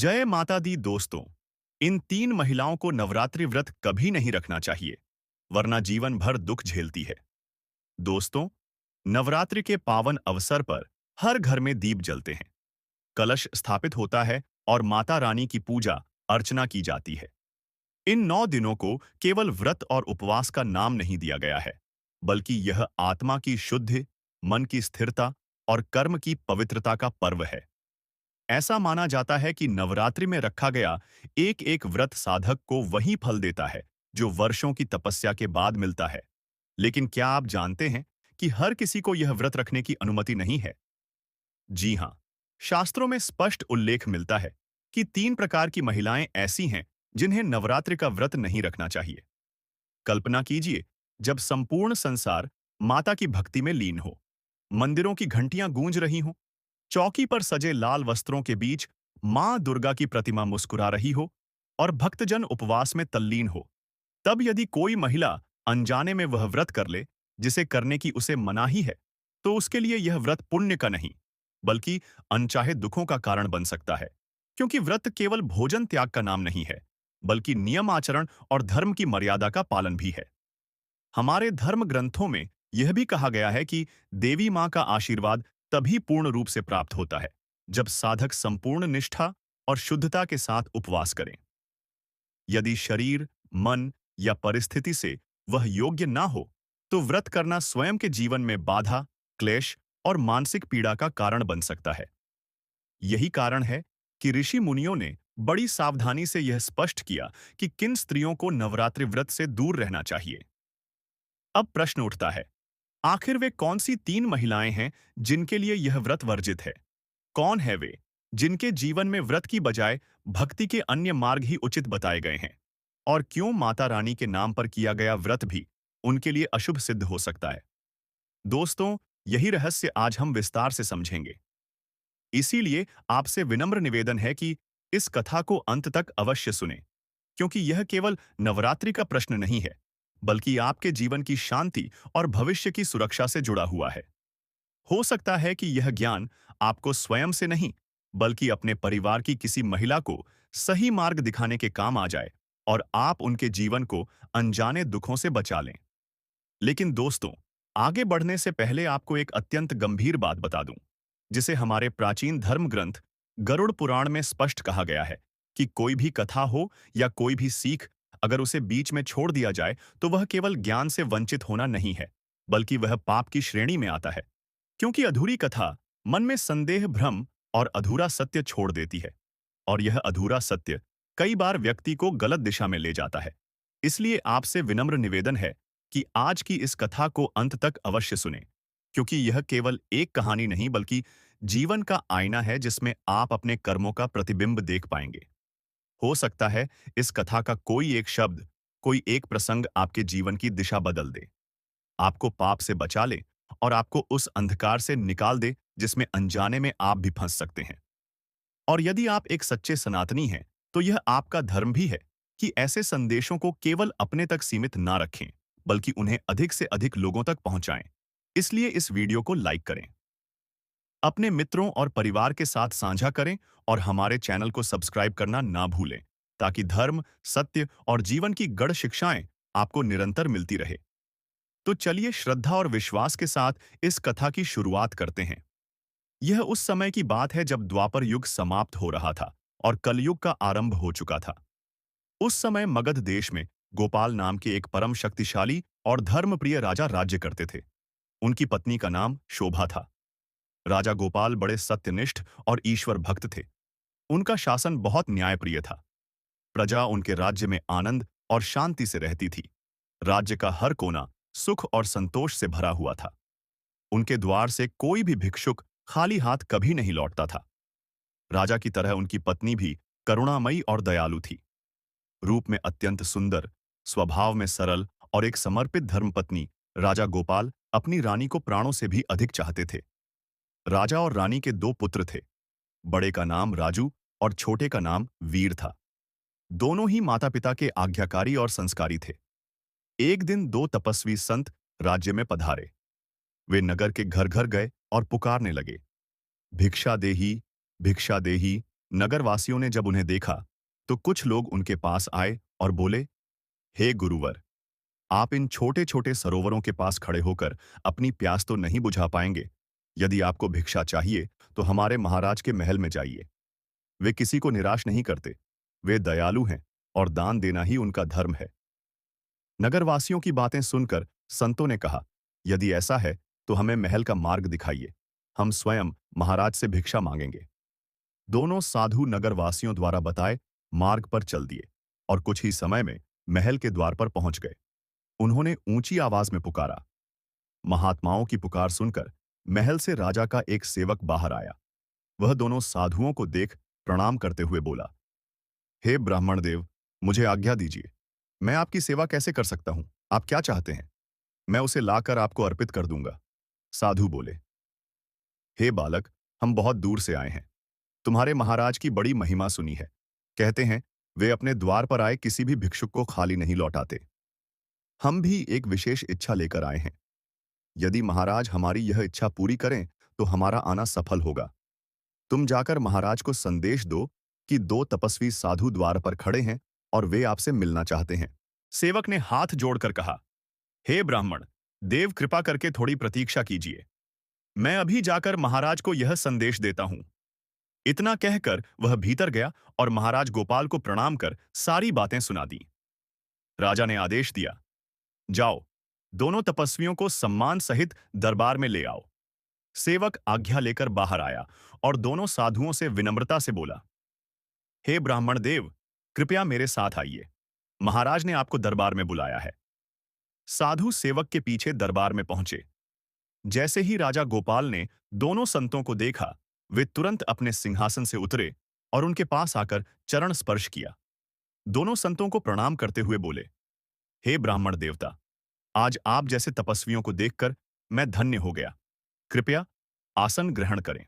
जय माता दी दोस्तों। इन तीन महिलाओं को नवरात्रि व्रत कभी नहीं रखना चाहिए, वरना जीवन भर दुख झेलती है। दोस्तों, नवरात्रि के पावन अवसर पर हर घर में दीप जलते हैं, कलश स्थापित होता है और माता रानी की पूजा अर्चना की जाती है। इन 9 दिनों को केवल व्रत और उपवास का नाम नहीं दिया गया है, बल्कि यह आत्मा की शुद्धि, मन की स्थिरता और कर्म की पवित्रता का पर्व है। ऐसा माना जाता है कि नवरात्रि में रखा गया एक एक व्रत साधक को वही फल देता है जो वर्षों की तपस्या के बाद मिलता है। लेकिन क्या आप जानते हैं कि हर किसी को यह व्रत रखने की अनुमति नहीं है? जी हाँ, शास्त्रों में स्पष्ट उल्लेख मिलता है कि 3 प्रकार की महिलाएं ऐसी हैं जिन्हें नवरात्रि का व्रत नहीं रखना चाहिए। कल्पना कीजिए, जब संपूर्ण संसार माता की भक्ति में लीन हो, मंदिरों की घंटियां गूंज रही हों, चौकी पर सजे लाल वस्त्रों के बीच मां दुर्गा की प्रतिमा मुस्कुरा रही हो और भक्तजन उपवास में तल्लीन हो, तब यदि कोई महिला अनजाने में वह व्रत कर ले जिसे करने की उसे मनाही है, तो उसके लिए यह व्रत पुण्य का नहीं, बल्कि अनचाहे दुखों का कारण बन सकता है। क्योंकि व्रत केवल भोजन त्याग का नाम नहीं है, बल्कि नियम आचरण और धर्म की मर्यादा का पालन भी है। हमारे धर्म ग्रंथों में यह भी कहा गया है कि देवी मां का आशीर्वाद तभी पूर्ण रूप से प्राप्त होता है जब साधक संपूर्ण निष्ठा और शुद्धता के साथ उपवास करें। यदि शरीर, मन या परिस्थिति से वह योग्य ना हो, तो व्रत करना स्वयं के जीवन में बाधा, क्लेश और मानसिक पीड़ा का कारण बन सकता है। यही कारण है कि ऋषि मुनियों ने बड़ी सावधानी से यह स्पष्ट किया कि किन स्त्रियों को नवरात्रि व्रत से दूर रहना चाहिए। अब प्रश्न उठता है, आखिर वे कौन सी 3 महिलाएं हैं जिनके लिए यह व्रत वर्जित है? कौन है वे जिनके जीवन में व्रत की बजाय भक्ति के अन्य मार्ग ही उचित बताए गए हैं? और क्यों माता रानी के नाम पर किया गया व्रत भी उनके लिए अशुभ सिद्ध हो सकता है? दोस्तों, यही रहस्य आज हम विस्तार से समझेंगे। इसीलिए आपसे विनम्र निवेदन है कि इस कथा को अंत तक अवश्य सुनें, क्योंकि यह केवल नवरात्रि का प्रश्न नहीं है, बल्कि आपके जीवन की शांति और भविष्य की सुरक्षा से जुड़ा हुआ है। हो सकता है कि यह ज्ञान आपको स्वयं से नहीं, बल्कि अपने परिवार की किसी महिला को सही मार्ग दिखाने के काम आ जाए और आप उनके जीवन को अनजाने दुखों से बचा लें। लेकिन दोस्तों, आगे बढ़ने से पहले आपको एक अत्यंत गंभीर बात बता दूं, जिसे हमारे प्राचीन धर्म ग्रंथ गरुड़ पुराण में स्पष्ट कहा गया है कि कोई भी कथा हो या कोई भी सीख, अगर उसे बीच में छोड़ दिया जाए तो वह केवल ज्ञान से वंचित होना नहीं है, बल्कि वह पाप की श्रेणी में आता है। क्योंकि अधूरी कथा मन में संदेह, भ्रम और अधूरा सत्य छोड़ देती है, और यह अधूरा सत्य कई बार व्यक्ति को गलत दिशा में ले जाता है। इसलिए आपसे विनम्र निवेदन है कि आज की इस कथा को अंत तक अवश्य सुनें, क्योंकि यह केवल एक कहानी नहीं बल्कि जीवन का आईना है जिसमें आप अपने कर्मों का प्रतिबिंब देख पाएंगे। हो सकता है इस कथा का कोई एक शब्द, कोई एक प्रसंग आपके जीवन की दिशा बदल दे, आपको पाप से बचा ले और आपको उस अंधकार से निकाल दे जिसमें अनजाने में आप भी फंस सकते हैं। और यदि आप एक सच्चे सनातनी हैं, तो यह आपका धर्म भी है कि ऐसे संदेशों को केवल अपने तक सीमित ना रखें, बल्कि उन्हें अधिक से अधिक लोगों तक पहुंचाएं। इसलिए इस वीडियो को लाइक करें, अपने मित्रों और परिवार के साथ साझा करें और हमारे चैनल को सब्सक्राइब करना ना भूलें, ताकि धर्म, सत्य और जीवन की गढ़ शिक्षाएं आपको निरंतर मिलती रहे। तो चलिए श्रद्धा और विश्वास के साथ इस कथा की शुरुआत करते हैं। यह उस समय की बात है जब द्वापर युग समाप्त हो रहा था और कलयुग का आरंभ हो चुका था। उस समय मगध देश में गोपाल नाम के एक परम शक्तिशाली और धर्मप्रिय राजा राज्य करते थे। उनकी पत्नी का नाम शोभा था। राजा गोपाल बड़े सत्यनिष्ठ और ईश्वर भक्त थे। उनका शासन बहुत न्यायप्रिय था। प्रजा उनके राज्य में आनंद और शांति से रहती थी। राज्य का हर कोना सुख और संतोष से भरा हुआ था। उनके द्वार से कोई भी भिक्षुक खाली हाथ कभी नहीं लौटता था। राजा की तरह उनकी पत्नी भी करुणामयी और दयालु थी। रूप में अत्यंत सुंदर, स्वभाव में सरल और एक समर्पित धर्मपत्नी, राजा गोपाल अपनी रानी को प्राणों से भी अधिक चाहते थे। राजा और रानी के 2 पुत्र थे। बड़े का नाम राजू और छोटे का नाम वीर था। दोनों ही माता पिता के आज्ञाकारी और संस्कारी थे। एक दिन 2 तपस्वी संत राज्य में पधारे। वे नगर के घर घर गए और पुकारने लगे, भिक्षा देही, भिक्षा देही, नगरवासियों ने जब उन्हें देखा, तो कुछ लोग उनके पास आए और बोले, हे गुरुवर, आप इन छोटे-छोटे सरोवरों के पास खड़े होकर अपनी प्यास तो नहीं बुझा पाएंगे। यदि आपको भिक्षा चाहिए, तो हमारे महाराज के महल में जाइए। वे किसी को निराश नहीं करते। वे दयालु हैं और दान देना ही उनका धर्म है। नगरवासियों की बातें सुनकर संतों ने कहा, यदि ऐसा है, तो हमें महल का मार्ग दिखाइए। हम स्वयं महाराज से भिक्षा मांगेंगे। दोनों साधु नगरवासियों द्वारा बताए मार्ग पर चल दिए और कुछ ही समय में महल के द्वार पर पहुंच गए। उन्होंने ऊंची आवाज में पुकारा। महात्माओं की पुकार सुनकर महल से राजा का एक सेवक बाहर आया। वह दोनों साधुओं को देख प्रणाम करते हुए बोला, हे ब्राह्मण देव, मुझे आज्ञा दीजिए। मैं आपकी सेवा कैसे कर सकता हूं? आप क्या चाहते हैं? मैं उसे लाकर आपको अर्पित कर दूंगा। साधु बोले, हे बालक, हम बहुत दूर से आए हैं। तुम्हारे महाराज की बड़ी महिमा सुनी है। कहते हैं, वे अपने द्वार पर आए किसी भी भिक्षुक को खाली नहीं लौटाते। हम भी एक विशेष इच्छा लेकर आए हैं। यदि महाराज हमारी यह इच्छा पूरी करें, तो हमारा आना सफल होगा। तुम जाकर महाराज को संदेश दो कि दो तपस्वी साधु द्वार पर खड़े हैं और वे आपसे मिलना चाहते हैं। सेवक ने हाथ जोड़कर कहा, हे ब्राह्मण, देव कृपा करके थोड़ी प्रतीक्षा कीजिए। मैं अभी जाकर महाराज को यह संदेश देता हूं। इतना कहकर वह भीतर गया और महाराज गोपाल को प्रणाम कर सारी बातें सुना दी। राजा ने आदेश दिया, जाओ, दोनों तपस्वियों को सम्मान सहित दरबार में ले आओ। सेवक आज्ञा लेकर बाहर आया और दोनों साधुओं से विनम्रता से बोला, हे ब्राह्मण देव, कृपया मेरे साथ आइए। महाराज ने आपको दरबार में बुलाया है। साधु सेवक के पीछे दरबार में पहुंचे। जैसे ही राजा गोपाल ने दोनों संतों को देखा, वे तुरंत अपने सिंहासन से उतरे और उनके पास आकर चरण स्पर्श किया। दोनों संतों को प्रणाम करते हुए बोले, हे ब्राह्मण देवता, आज आप जैसे तपस्वियों को देखकर मैं धन्य हो गया। कृपया आसन ग्रहण करें।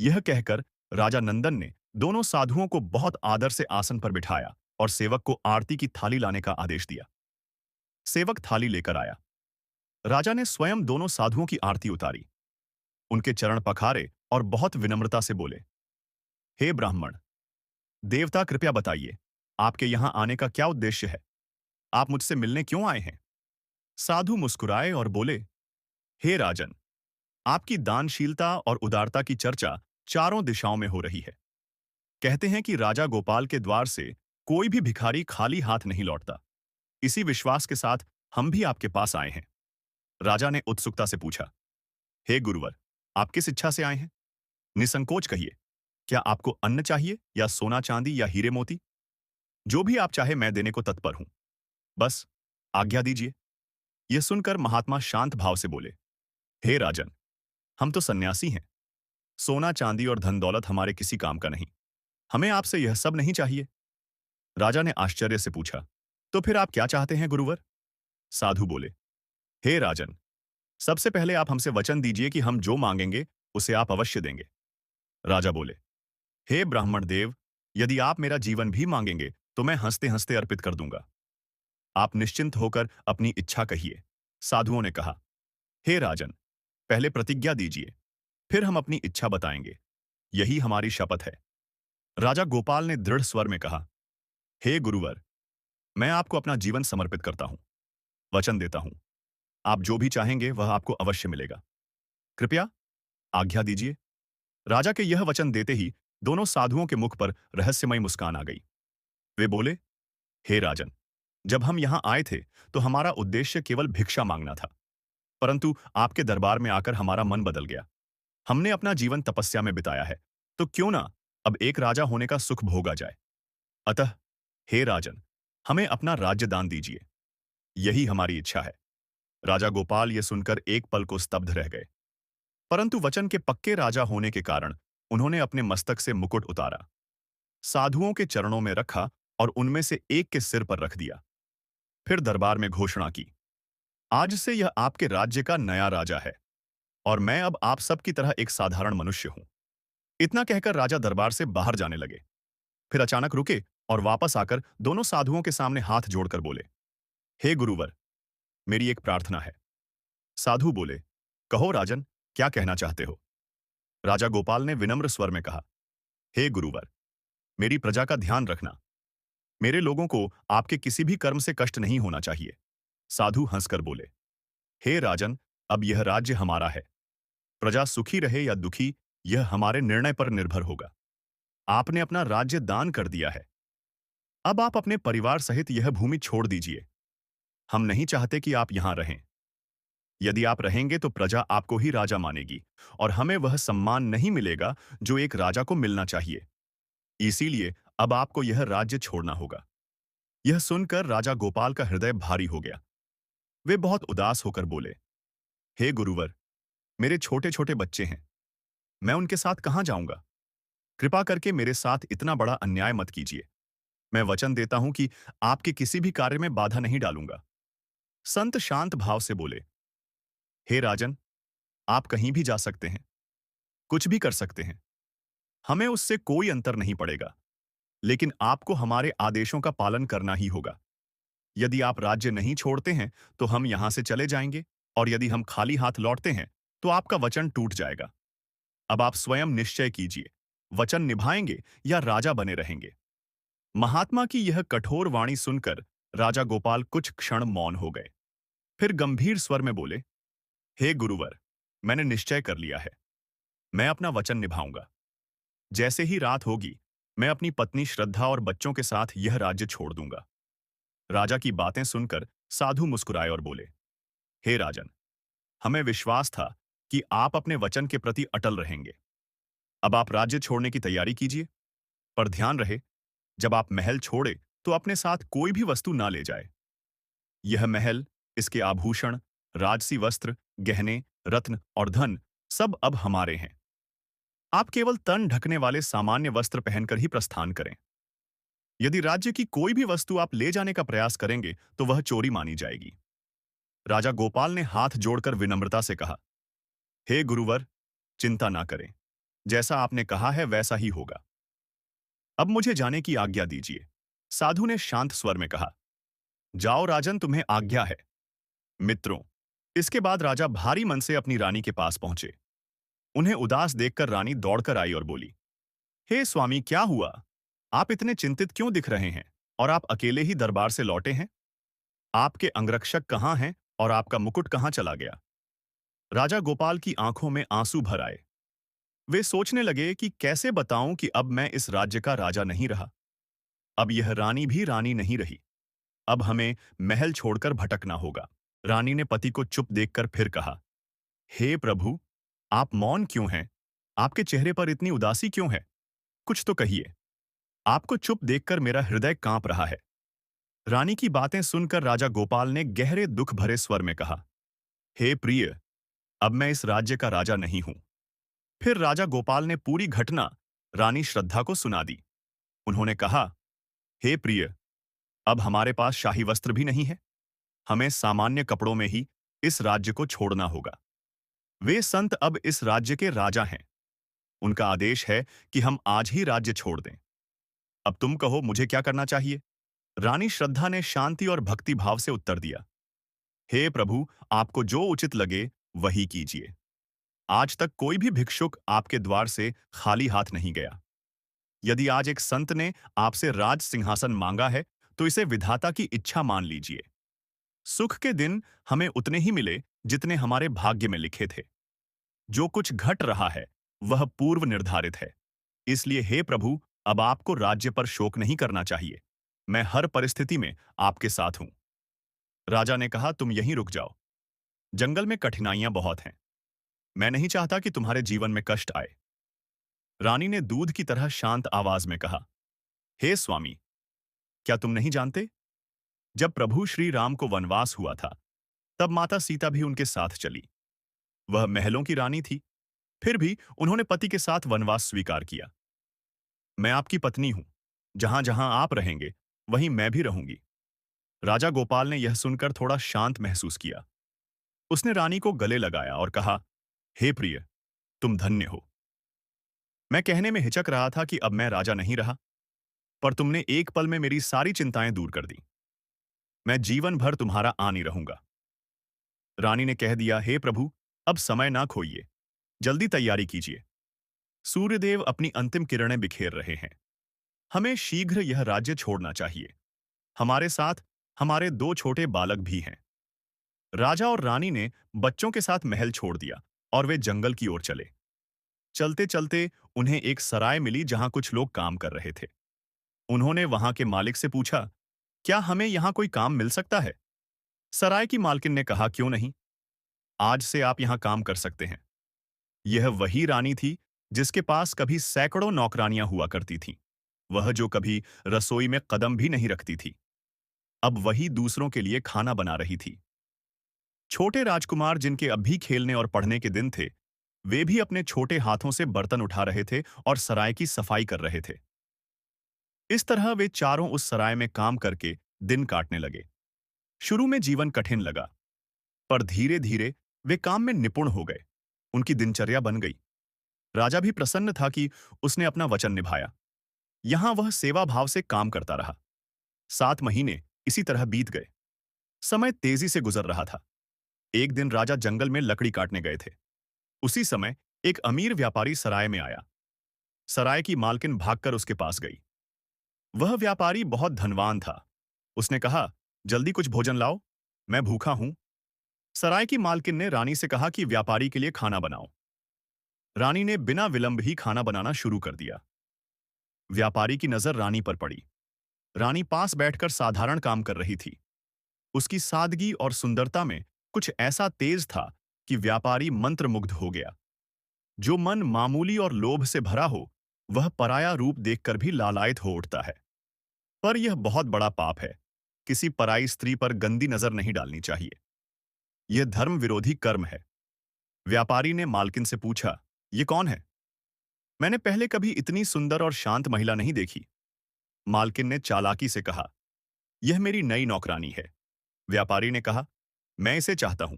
यह कहकर राजा नंदन ने दोनों साधुओं को बहुत आदर से आसन पर बिठाया और सेवक को आरती की थाली लाने का आदेश दिया। सेवक थाली लेकर आया। राजा ने स्वयं दोनों साधुओं की आरती उतारी, उनके चरण पखारे और बहुत विनम्रता से बोले, हे ब्राह्मण देवता, कृपया बताइए, आपके यहां आने का क्या उद्देश्य है? आप मुझसे मिलने क्यों आए हैं? साधु मुस्कुराए और बोले, हे राजन, आपकी दानशीलता और उदारता की चर्चा चारों दिशाओं में हो रही है। कहते हैं कि राजा गोपाल के द्वार से कोई भी भिखारी खाली हाथ नहीं लौटता। इसी विश्वास के साथ हम भी आपके पास आए हैं। राजा ने उत्सुकता से पूछा, हे गुरुवर, आप किस इच्छा से आए हैं? निसंकोच कहिए, क्या आपको अन्न चाहिए या सोना चांदी या हीरे मोती? जो भी आप चाहे मैं देने को तत्पर हूं। बस आज्ञा दीजिए। यह सुनकर महात्मा शांत भाव से बोले, हे राजन, हम तो सन्यासी हैं। सोना चांदी और धन दौलत हमारे किसी काम का नहीं। हमें आपसे यह सब नहीं चाहिए। राजा ने आश्चर्य से पूछा, तो फिर आप क्या चाहते हैं गुरुवर? साधु बोले, हे राजन, सबसे पहले आप हमसे वचन दीजिए कि हम जो मांगेंगे उसे आप अवश्य देंगे। राजा बोले, हे ब्राह्मण देव, यदि आप मेरा जीवन भी मांगेंगे तो मैं हंसते हंसते अर्पित कर दूंगा। आप निश्चिंत होकर अपनी इच्छा कहिए। साधुओं ने कहा, हे राजन, पहले प्रतिज्ञा दीजिए, फिर हम अपनी इच्छा बताएंगे। यही हमारी शपथ है। राजा गोपाल ने दृढ़ स्वर में कहा, हे गुरुवर, मैं आपको अपना जीवन समर्पित करता हूं। वचन देता हूं, आप जो भी चाहेंगे वह आपको अवश्य मिलेगा। कृपया आज्ञा दीजिए। राजा के यह वचन देते ही दोनों साधुओं के मुख पर रहस्यमय मुस्कान आ गई। वे बोले, हे राजन, जब हम यहां आए थे तो हमारा उद्देश्य केवल भिक्षा मांगना था, परंतु आपके दरबार में आकर हमारा मन बदल गया। हमने अपना जीवन तपस्या में बिताया है, तो क्यों ना अब एक राजा होने का सुख भोगा जाए। अतः हे राजन, हमें अपना राज्य दान दीजिए। यही हमारी इच्छा है। राजा गोपाल ये सुनकर एक पल को स्तब्ध रह गए, परंतु वचन के पक्के राजा होने के कारण उन्होंने अपने मस्तक से मुकुट उतारा, साधुओं के चरणों में रखा और उनमें से एक के सिर पर रख दिया। फिर दरबार में घोषणा की, आज से यह आपके राज्य का नया राजा है और मैं अब आप सब की तरह एक साधारण मनुष्य हूं। इतना कहकर राजा दरबार से बाहर जाने लगे। फिर अचानक रुके और वापस आकर दोनों साधुओं के सामने हाथ जोड़कर बोले, हे गुरुवर, मेरी एक प्रार्थना है। साधु बोले, कहो राजन, क्या कहना चाहते हो? राजा गोपाल ने विनम्र स्वर में कहा, हे गुरुवर, मेरी प्रजा का ध्यान रखना। मेरे लोगों को आपके किसी भी कर्म से कष्ट नहीं होना चाहिए। साधु हंसकर बोले, हे राजन, अब यह राज्य हमारा है। प्रजा सुखी रहे या दुखी, यह हमारे निर्णय पर निर्भर होगा। आपने अपना राज्य दान कर दिया है। अब आप अपने परिवार सहित यह भूमि छोड़ दीजिए। हम नहीं चाहते कि आप यहां रहें। यदि आप रहेंगे तो प्रजा आपको ही राजा मानेगी और हमें वह सम्मान नहीं मिलेगा जो एक राजा को मिलना चाहिए। इसीलिए अब आपको यह राज्य छोड़ना होगा। यह सुनकर राजा गोपाल का हृदय भारी हो गया। वे बहुत उदास होकर बोले, हे गुरुवर, मेरे छोटे छोटे बच्चे हैं। मैं उनके साथ कहां जाऊंगा? कृपा करके मेरे साथ इतना बड़ा अन्याय मत कीजिए। मैं वचन देता हूं कि आपके किसी भी कार्य में बाधा नहीं डालूंगा। संत शांत भाव से बोले, हे राजन, आप कहीं भी जा सकते हैं, कुछ भी कर सकते हैं। हमें उससे कोई अंतर नहीं पड़ेगा, लेकिन आपको हमारे आदेशों का पालन करना ही होगा। यदि आप राज्य नहीं छोड़ते हैं तो हम यहां से चले जाएंगे, और यदि हम खाली हाथ लौटते हैं तो आपका वचन टूट जाएगा। अब आप स्वयं निश्चय कीजिए, वचन निभाएंगे या राजा बने रहेंगे। महात्मा की यह कठोर वाणी सुनकर राजा गोपाल कुछ क्षण मौन हो गए। फिर गंभीर स्वर में बोले, हे गुरुवर, मैंने निश्चय कर लिया है। मैं अपना वचन निभाऊंगा। जैसे ही रात होगी, मैं अपनी पत्नी श्रद्धा और बच्चों के साथ यह राज्य छोड़ दूंगा। राजा की बातें सुनकर साधु मुस्कुराए और बोले, हे राजन, हमें विश्वास था कि आप अपने वचन के प्रति अटल रहेंगे। अब आप राज्य छोड़ने की तैयारी कीजिए, पर ध्यान रहे, जब आप महल छोड़े तो अपने साथ कोई भी वस्तु ना ले जाए। यह महल, इसके आभूषण, राजसी वस्त्र, गहने, रत्न और धन सब अब हमारे हैं। आप केवल तन ढकने वाले सामान्य वस्त्र पहनकर ही प्रस्थान करें। यदि राज्य की कोई भी वस्तु आप ले जाने का प्रयास करेंगे तो वह चोरी मानी जाएगी। राजा गोपाल ने हाथ जोड़कर विनम्रता से कहा, हे गुरुवर, चिंता ना करें। जैसा आपने कहा है वैसा ही होगा। अब मुझे जाने की आज्ञा दीजिए। साधु ने शांत स्वर में कहा, जाओ राजन, तुम्हें आज्ञा है। मित्रों, इसके बाद राजा भारी मन से अपनी रानी के पास पहुंचे। उन्हें उदास देखकर रानी दौड़कर आई और बोली, हे स्वामी, क्या हुआ? आप इतने चिंतित क्यों दिख रहे हैं और आप अकेले ही दरबार से लौटे हैं? आपके अंगरक्षक कहाँ हैं और आपका मुकुट कहाँ चला गया? राजा गोपाल की आंखों में आंसू भर आए। वे सोचने लगे कि कैसे बताऊं कि अब मैं इस राज्य का राजा नहीं रहा। अब यह रानी भी रानी नहीं रही। अब हमें महल छोड़कर भटकना होगा। रानी ने पति को चुप देखकर फिर कहा, हे प्रभु, आप मौन क्यों हैं? आपके चेहरे पर इतनी उदासी क्यों है? कुछ तो कहिए। आपको चुप देखकर मेरा हृदय कांप रहा है। रानी की बातें सुनकर राजा गोपाल ने गहरे दुख भरे स्वर में कहा, हे प्रिय, अब मैं इस राज्य का राजा नहीं हूं। फिर राजा गोपाल ने पूरी घटना रानी श्रद्धा को सुना दी। उन्होंने कहा, हे प्रिय, अब हमारे पास शाही वस्त्र भी नहीं है। हमें सामान्य कपड़ों में ही इस राज्य को छोड़ना होगा। वे संत अब इस राज्य के राजा हैं। उनका आदेश है कि हम आज ही राज्य छोड़ दें। अब तुम कहो, मुझे क्या करना चाहिए? रानी श्रद्धा ने शांति और भक्ति भाव से उत्तर दिया, हे प्रभु, आपको जो उचित लगे वही कीजिए। आज तक कोई भी भिक्षुक आपके द्वार से खाली हाथ नहीं गया। यदि आज एक संत ने आपसे राज सिंहासन मांगा है तो इसे विधाता की इच्छा मान लीजिए। सुख के दिन हमें उतने ही मिले जितने हमारे भाग्य में लिखे थे। जो कुछ घट रहा है वह पूर्व निर्धारित है। इसलिए हे प्रभु, अब आपको राज्य पर शोक नहीं करना चाहिए। मैं हर परिस्थिति में आपके साथ हूं। राजा ने कहा, तुम यहीं रुक जाओ। जंगल में कठिनाइयां बहुत हैं। मैं नहीं चाहता कि तुम्हारे जीवन में कष्ट आए। रानी ने दूध की तरह शांत आवाज में कहा, हे स्वामी, क्या तुम नहीं जानते? जब प्रभु श्री राम को वनवास हुआ था, तब माता सीता भी उनके साथ चली। वह महलों की रानी थी, फिर भी उन्होंने पति के साथ वनवास स्वीकार किया। मैं आपकी पत्नी हूं। जहां जहां आप रहेंगे, वहीं मैं भी रहूंगी। राजा गोपाल ने यह सुनकर थोड़ा शांत महसूस किया। उसने रानी को गले लगाया और कहा, हे प्रिय, तुम धन्य हो। मैं कहने में हिचक रहा था कि अब मैं राजा नहीं रहा, पर तुमने एक पल में मेरी सारी चिंताएं दूर कर दी। मैं जीवन भर तुम्हारा आनी रहूंगा। रानी ने कह दिया, हे प्रभु, अब समय ना खोइए। जल्दी तैयारी कीजिए। सूर्यदेव अपनी अंतिम किरणें बिखेर रहे हैं। हमें शीघ्र यह राज्य छोड़ना चाहिए। हमारे साथ हमारे दो छोटे बालक भी हैं। राजा और रानी ने बच्चों के साथ महल छोड़ दिया और वे जंगल की ओर चले। चलते चलते उन्हें एक सराय मिली जहां कुछ लोग काम कर रहे थे। उन्होंने वहां के मालिक से पूछा, क्या हमें यहाँ कोई काम मिल सकता है? सराय की मालकिन ने कहा, क्यों नहीं, आज से आप यहाँ काम कर सकते हैं। यह वही रानी थी जिसके पास कभी सैकड़ों नौकरानियां हुआ करती थीं। वह जो कभी रसोई में कदम भी नहीं रखती थी, अब वही दूसरों के लिए खाना बना रही थी। छोटे राजकुमार जिनके अब भी खेलने और पढ़ने के दिन थे, वे भी अपने छोटे हाथों से बर्तन उठा रहे थे और सराय की सफाई कर रहे थे। इस तरह वे चारों उस सराय में काम करके दिन काटने लगे। शुरू में जीवन कठिन लगा, पर धीरे धीरे वे काम में निपुण हो गए। उनकी दिनचर्या बन गई। राजा भी प्रसन्न था कि उसने अपना वचन निभाया। यहां वह सेवा भाव से काम करता रहा। 7 महीने इसी तरह बीत गए। समय तेजी से गुजर रहा था। एक दिन राजा जंगल में लकड़ी काटने गए थे। उसी समय एक अमीर व्यापारी सराय में आया। सराय की मालकिन भागकर उसके पास गई। वह व्यापारी बहुत धनवान था। उसने कहा, जल्दी कुछ भोजन लाओ, मैं भूखा हूं। सराय की मालकिन ने रानी से कहा कि व्यापारी के लिए खाना बनाओ। रानी ने बिना विलंब ही खाना बनाना शुरू कर दिया। व्यापारी की नजर रानी पर पड़ी। रानी पास बैठकर साधारण काम कर रही थी। उसकी सादगी और सुंदरता में कुछ ऐसा तेज था कि व्यापारी मंत्रमुग्ध हो गया। जो मन मामूली और लोभ से भरा हो, वह पराया रूप देखकर भी लालायित हो उठता है। पर यह बहुत बड़ा पाप है। किसी पराई स्त्री पर गंदी नजर नहीं डालनी चाहिए। यह धर्म विरोधी कर्म है। व्यापारी ने मालकिन से पूछा, ये कौन है? मैंने पहले कभी इतनी सुंदर और शांत महिला नहीं देखी। मालकिन ने चालाकी से कहा, यह मेरी नई नौकरानी है। व्यापारी ने कहा, मैं इसे चाहता हूं।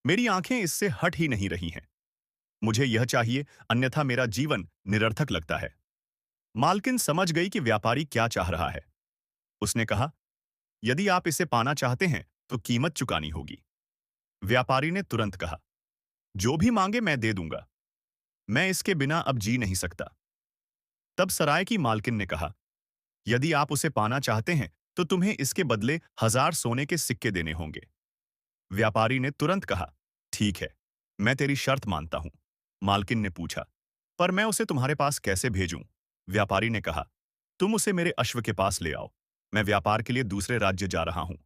मेरी आंखें इससे हट ही नहीं रही हैं। मुझे यह चाहिए, अन्यथा मेरा जीवन निरर्थक लगता है। मालकिन समझ गई कि व्यापारी क्या चाह रहा है। उसने कहा, यदि आप इसे पाना चाहते हैं तो कीमत चुकानी होगी। व्यापारी ने तुरंत कहा, जो भी मांगे मैं दे दूंगा। मैं इसके बिना अब जी नहीं सकता। तब सराय की मालकिन ने कहा, यदि आप उसे पाना चाहते हैं तो तुम्हें इसके बदले 1000 सोने के सिक्के देने होंगे। व्यापारी ने तुरंत कहा, ठीक है, मैं तेरी शर्त मानता हूं। मालकिन ने पूछा, पर मैं उसे तुम्हारे पास कैसे भेजूं? व्यापारी ने कहा, तुम उसे मेरे अश्व के पास ले आओ। मैं व्यापार के लिए दूसरे राज्य जा रहा हूं।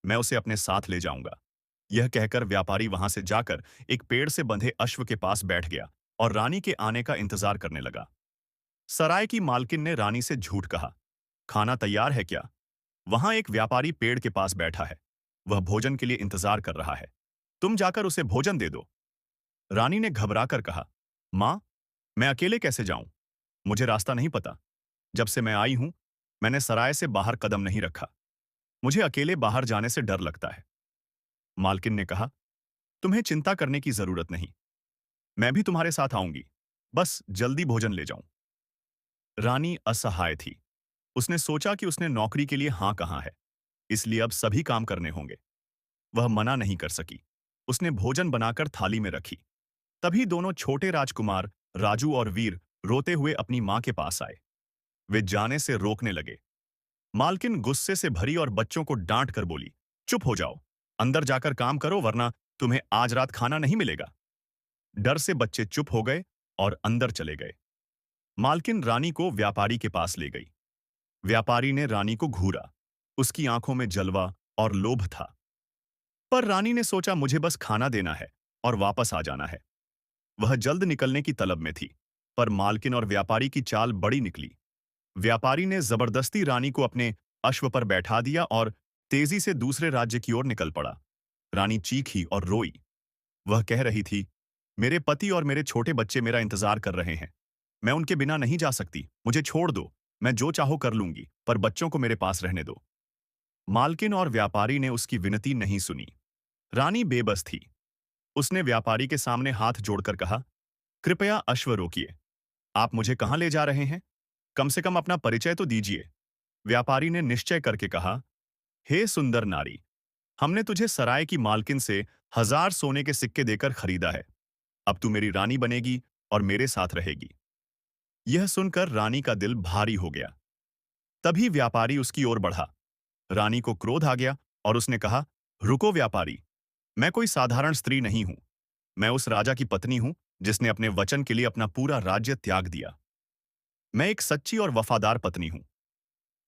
मैं उसे अपने साथ ले जाऊंगा। यह कहकर व्यापारी वहां से जाकर एक पेड़ से बंधे अश्व के पास बैठ गया और रानी के आने का इंतजार करने लगा। सराय की मालकिन ने रानी से झूठ कहा, खाना तैयार है क्या? वहां एक व्यापारी पेड़ के पास बैठा है। वह भोजन के लिए इंतजार कर रहा है। तुम जाकर उसे भोजन दे दो। रानी ने घबराकर कहा, मां, मैं अकेले कैसे जाऊं? मुझे रास्ता नहीं पता। जब से मैं आई हूं, मैंने सराय से बाहर कदम नहीं रखा। मुझे अकेले बाहर जाने से डर लगता है। मालकिन ने कहा, तुम्हें चिंता करने की जरूरत नहीं। मैं भी तुम्हारे साथ आऊंगी। बस जल्दी भोजन ले जाऊं। रानी असहाय थी। उसने सोचा कि उसने नौकरी के लिए हां कहा है, इसलिए अब सभी काम करने होंगे। वह मना नहीं कर सकी। उसने भोजन बनाकर थाली में रखी। तभी दोनों छोटे राजकुमार राजू और वीर रोते हुए अपनी मां के पास आए। वे जाने से रोकने लगे। मालकिन गुस्से से भरी और बच्चों को डांट कर बोली, चुप हो जाओ, अंदर जाकर काम करो वरना तुम्हें आज रात खाना नहीं मिलेगा। डर से बच्चे चुप हो गए और अंदर चले गए। मालकिन रानी को व्यापारी के पास ले गई। व्यापारी ने रानी को घूरा। उसकी आंखों में जलवा और लोभ था। पर रानी ने सोचा, मुझे बस खाना देना है और वापस आ जाना है। वह जल्द निकलने की तलब में थी, पर मालकिन और व्यापारी की चाल बड़ी निकली। व्यापारी ने जबरदस्ती रानी को अपने अश्व पर बैठा दिया और तेजी से दूसरे राज्य की ओर निकल पड़ा। रानी चीखी और रोई। वह कह रही थी, मेरे पति और मेरे छोटे बच्चे मेरा इंतजार कर रहे हैं। मैं उनके बिना नहीं जा सकती। मुझे छोड़ दो। मैं जो चाहो कर लूंगी, पर बच्चों को मेरे पास रहने दो। मालकिन और व्यापारी ने उसकी विनती नहीं सुनी। रानी बेबस थी। उसने व्यापारी के सामने हाथ जोड़कर कहा, कृपया अश्व रोकिए। आप मुझे कहां ले जा रहे हैं? कम से कम अपना परिचय तो दीजिए। व्यापारी ने निश्चय करके कहा, हे सुंदर नारी, हमने तुझे सराय की मालकिन से 1000 सोने के सिक्के देकर खरीदा है। अब तू मेरी रानी बनेगी और मेरे साथ रहेगी। यह सुनकर रानी का दिल भारी हो गया। तभी व्यापारी उसकी ओर बढ़ा। रानी को क्रोध आ गया और उसने कहा, रुको व्यापारी, मैं कोई साधारण स्त्री नहीं हूं। मैं उस राजा की पत्नी हूं जिसने अपने वचन के लिए अपना पूरा राज्य त्याग दिया। मैं एक सच्ची और वफादार पत्नी हूं।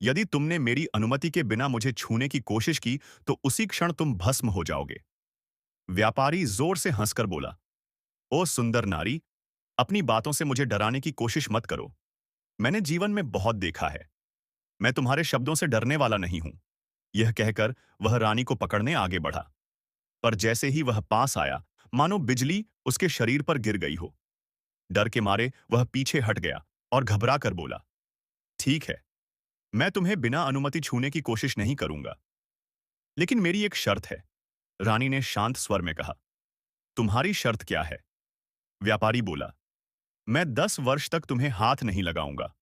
यदि तुमने मेरी अनुमति के बिना मुझे छूने की कोशिश की तो उसी क्षण तुम भस्म हो जाओगे। व्यापारी जोर से हंसकर बोला, ओ सुंदर नारी, अपनी बातों से मुझे डराने की कोशिश मत करो। मैंने जीवन में बहुत देखा है। मैं तुम्हारे शब्दों से डरने वाला नहीं हूं। यह कहकर वह रानी को पकड़ने आगे बढ़ा। पर जैसे ही वह पास आया, मानो बिजली उसके शरीर पर गिर गई हो। डर के मारे वह पीछे हट गया और घबरा कर बोला, ठीक है, मैं तुम्हें बिना अनुमति छूने की कोशिश नहीं करूंगा। लेकिन मेरी एक शर्त है। रानी ने शांत स्वर में कहा। तुम्हारी शर्त क्या है? व्यापारी बोला, मैं 10 वर्ष तक तुम्हें हाथ नहीं लगाऊंगा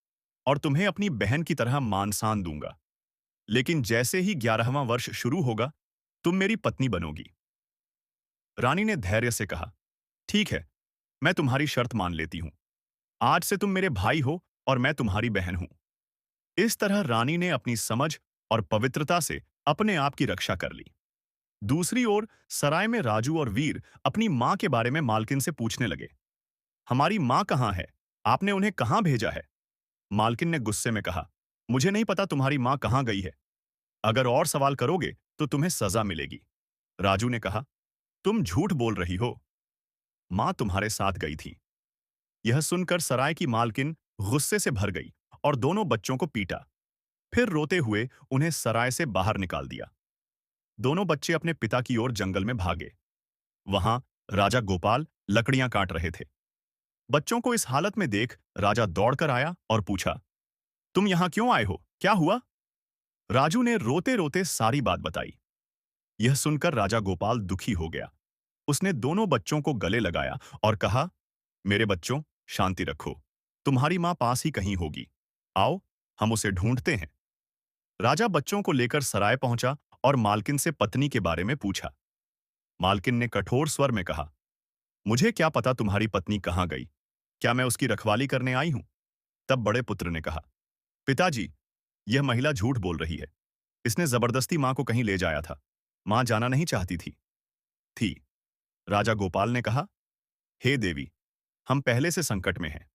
और तुम्हें अपनी बहन की तरह मान सान दूंगा। लेकिन जैसे ही 11वां वर्ष शुरू होगा, तुम मेरी पत्नी बनोगी। रानी ने धैर्य से कहा, ठीक है, मैं तुम्हारी शर्त मान लेती हूं। आज से तुम मेरे भाई हो और मैं तुम्हारी बहन हूं। इस तरह रानी ने अपनी समझ और पवित्रता से अपने आप की रक्षा कर ली। दूसरी ओर सराय में राजू और वीर अपनी मां के बारे में मालकिन से पूछने लगे। हमारी मां कहां है? आपने उन्हें कहां भेजा है? मालकिन ने गुस्से में कहा, मुझे नहीं पता तुम्हारी मां कहां गई है। अगर और सवाल करोगे तो तुम्हें सजा मिलेगी। राजू ने कहा, तुम झूठ बोल रही हो। मां तुम्हारे साथ गई थी। यह सुनकर सराय की मालकिन गुस्से से भर गई और दोनों बच्चों को पीटा। फिर रोते हुए उन्हें सराय से बाहर निकाल दिया। दोनों बच्चे अपने पिता की ओर जंगल में भागे। वहां राजा गोपाल लकड़ियां काट रहे थे। बच्चों को इस हालत में देख राजा दौड़कर आया और पूछा, तुम यहां क्यों आए हो? क्या हुआ? राजू ने रोते रोते सारी बात बताई। यह सुनकर राजा गोपाल दुखी हो गया। उसने दोनों बच्चों को गले लगाया और कहा, मेरे बच्चों, शांति रखो। तुम्हारी मां पास ही कहीं होगी। आओ, हम उसे ढूंढते हैं। राजा बच्चों को लेकर सराय पहुंचा और मालकिन से पत्नी के बारे में पूछा। मालकिन ने कठोर स्वर में कहा, मुझे क्या पता तुम्हारी पत्नी कहां गई? क्या मैं उसकी रखवाली करने आई हूं? तब बड़े पुत्र ने कहा, पिताजी, यह महिला झूठ बोल रही है। इसने जबरदस्ती मां को कहीं ले जाया था। मां जाना नहीं चाहती थी। राजा गोपाल ने कहा, हे देवी, हम पहले से संकट में हैं।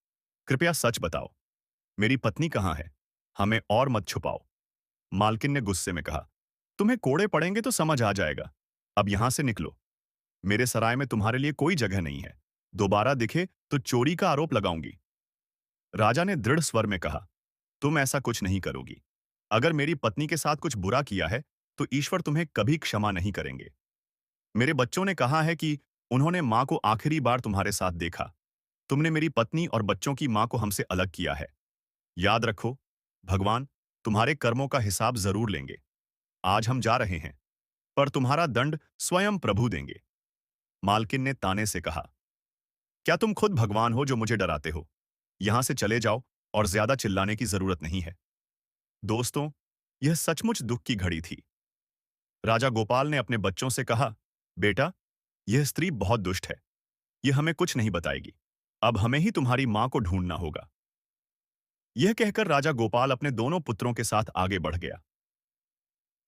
कृपया सच बताओ, मेरी पत्नी कहां है? हमें और मत छुपाओ। मालकिन ने गुस्से में कहा, तुम्हें कोड़े पड़ेंगे तो समझ आ जाएगा। अब यहां से निकलो। मेरे सराय में तुम्हारे लिए कोई जगह नहीं है। दोबारा दिखे तो चोरी का आरोप लगाऊंगी। राजा ने दृढ़ स्वर में कहा, तुम ऐसा कुछ नहीं करोगी। अगर मेरी पत्नी के साथ कुछ बुरा किया है तो ईश्वर तुम्हें कभी क्षमा नहीं करेंगे। मेरे बच्चों ने कहा है कि उन्होंने मां को आखिरी बार तुम्हारे साथ देखा। तुमने मेरी पत्नी और बच्चों की मां को हमसे अलग किया है। याद रखो, भगवान तुम्हारे कर्मों का हिसाब जरूर लेंगे। आज हम जा रहे हैं, पर तुम्हारा दंड स्वयं प्रभु देंगे। मालकिन ने ताने से कहा, क्या तुम खुद भगवान हो जो मुझे डराते हो? यहां से चले जाओ और ज्यादा चिल्लाने की जरूरत नहीं है। दोस्तों, यह सचमुच दुख की घड़ी थी। राजा गोपाल ने अपने बच्चों से कहा, बेटा, यह स्त्री बहुत दुष्ट है। यह हमें कुछ नहीं बताएगी। अब हमें ही तुम्हारी मां को ढूंढना होगा। यह कहकर राजा गोपाल अपने दोनों पुत्रों के साथ आगे बढ़ गया।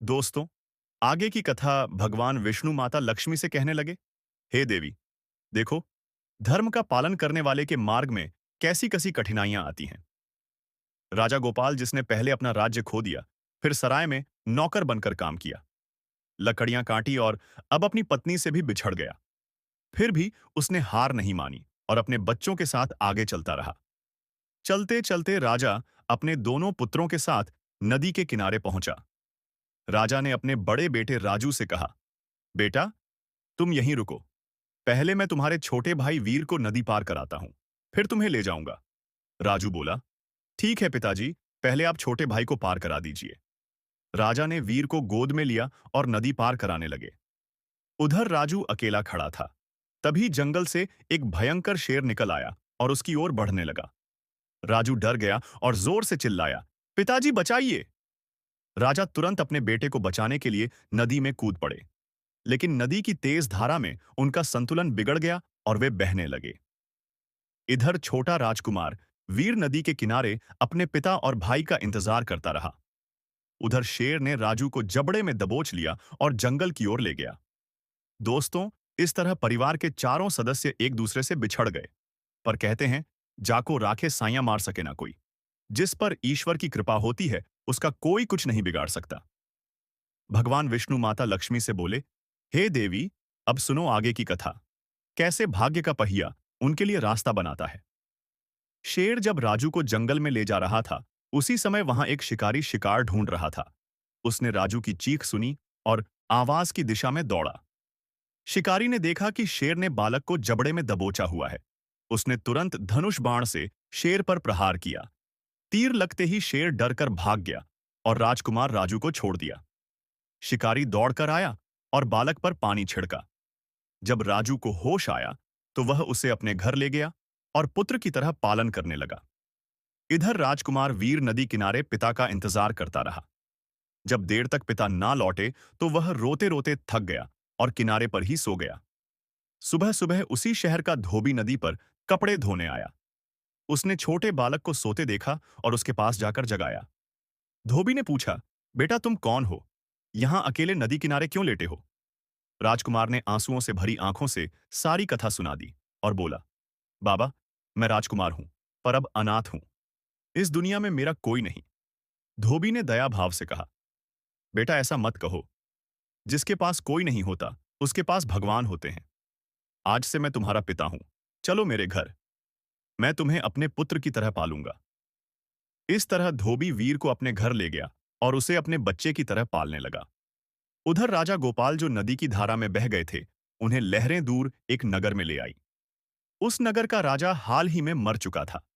दोस्तों, आगे की कथा भगवान विष्णु माता लक्ष्मी से कहने लगे, हे देवी, देखो, धर्म का पालन करने वाले के मार्ग में कैसी कैसी कठिनाइयां आती हैं। राजा गोपाल, जिसने पहले अपना राज्य खो दिया, फिर सराय में नौकर बनकर काम किया, लकड़ियां काटी और अब अपनी पत्नी से भी बिछड़ गया। फिर भी उसने हार नहीं मानी और अपने बच्चों के साथ आगे चलता रहा। चलते चलते राजा अपने दोनों पुत्रों के साथ नदी के किनारे पहुंचा। राजा ने अपने बड़े बेटे राजू से कहा, बेटा, तुम यहीं रुको। पहले मैं तुम्हारे छोटे भाई वीर को नदी पार कराता हूं, फिर तुम्हें ले जाऊंगा। राजू बोला, ठीक है पिताजी, पहले आप छोटे भाई को पार करा दीजिए। राजा ने वीर को गोद में लिया और नदी पार कराने लगे। उधर राजू अकेला खड़ा था। तभी जंगल से एक भयंकर शेर निकल आया और उसकी ओर बढ़ने लगा। राजू डर गया और जोर से चिल्लाया, पिताजी बचाइए। राजा तुरंत अपने बेटे को बचाने के लिए नदी में कूद पड़े, लेकिन नदी की तेज धारा में उनका संतुलन बिगड़ गया और वे बहने लगे। इधर छोटा राजकुमार वीर नदी के किनारे अपने पिता और भाई का इंतजार करता रहा। उधर शेर ने राजू को जबड़े में दबोच लिया और जंगल की ओर ले गया। दोस्तों, इस तरह परिवार के चारों सदस्य एक दूसरे से बिछड़ गए। पर कहते हैं, जाको राखे साइयां मार सके ना कोई। जिस पर ईश्वर की कृपा होती है, उसका कोई कुछ नहीं बिगाड़ सकता। भगवान विष्णु माता लक्ष्मी से बोले, हे देवी, अब सुनो आगे की कथा। कैसे भाग्य का पहिया उनके लिए रास्ता बनाता है। शेर जब राजू को जंगल में ले जा रहा था, उसी समय वहां एक शिकारी शिकार ढूंढ रहा था। उसने राजू की चीख सुनी और आवाज की दिशा में दौड़ा। शिकारी ने देखा कि शेर ने बालक को जबड़े में दबोचा हुआ है। उसने तुरंत धनुष बाण से शेर पर प्रहार किया। तीर लगते ही शेर डरकर भाग गया और राजकुमार राजू को छोड़ दिया। शिकारी दौड़कर आया और बालक पर पानी छिड़का। जब राजू को होश आया, तो वह उसे अपने घर ले गया और पुत्र की तरह पालन करने लगा। इधर राजकुमार वीर नदी किनारे पिता का इंतजार करता रहा। जब देर तक पिता ना लौटे, तो वह रोते रोते थक गया और किनारे पर ही सो गया। सुबह सुबह उसी शहर का धोबी नदी पर कपड़े धोने आया। उसने छोटे बालक को सोते देखा और उसके पास जाकर जगाया। धोबी ने पूछा, बेटा तुम कौन हो? यहां अकेले नदी किनारे क्यों लेटे हो? राजकुमार ने आंसुओं से भरी आंखों से सारी कथा सुना दी और बोला, बाबा, मैं राजकुमार हूं, पर अब अनाथ हूं। इस दुनिया में मेरा कोई नहीं। धोबी ने दया भाव से कहा, बेटा ऐसा मत कहो। जिसके पास कोई नहीं होता, उसके पास भगवान होते हैं। आज से मैं तुम्हारा पिता हूं। चलो मेरे घर। मैं तुम्हें अपने पुत्र की तरह पालूंगा। इस तरह धोबी वीर को अपने घर ले गया और उसे अपने बच्चे की तरह पालने लगा। उधर राजा गोपाल, जो नदी की धारा में बह गए थे, उन्हें लहरें दूर एक नगर में ले आई। उस नगर का राजा हाल ही में मर चुका था।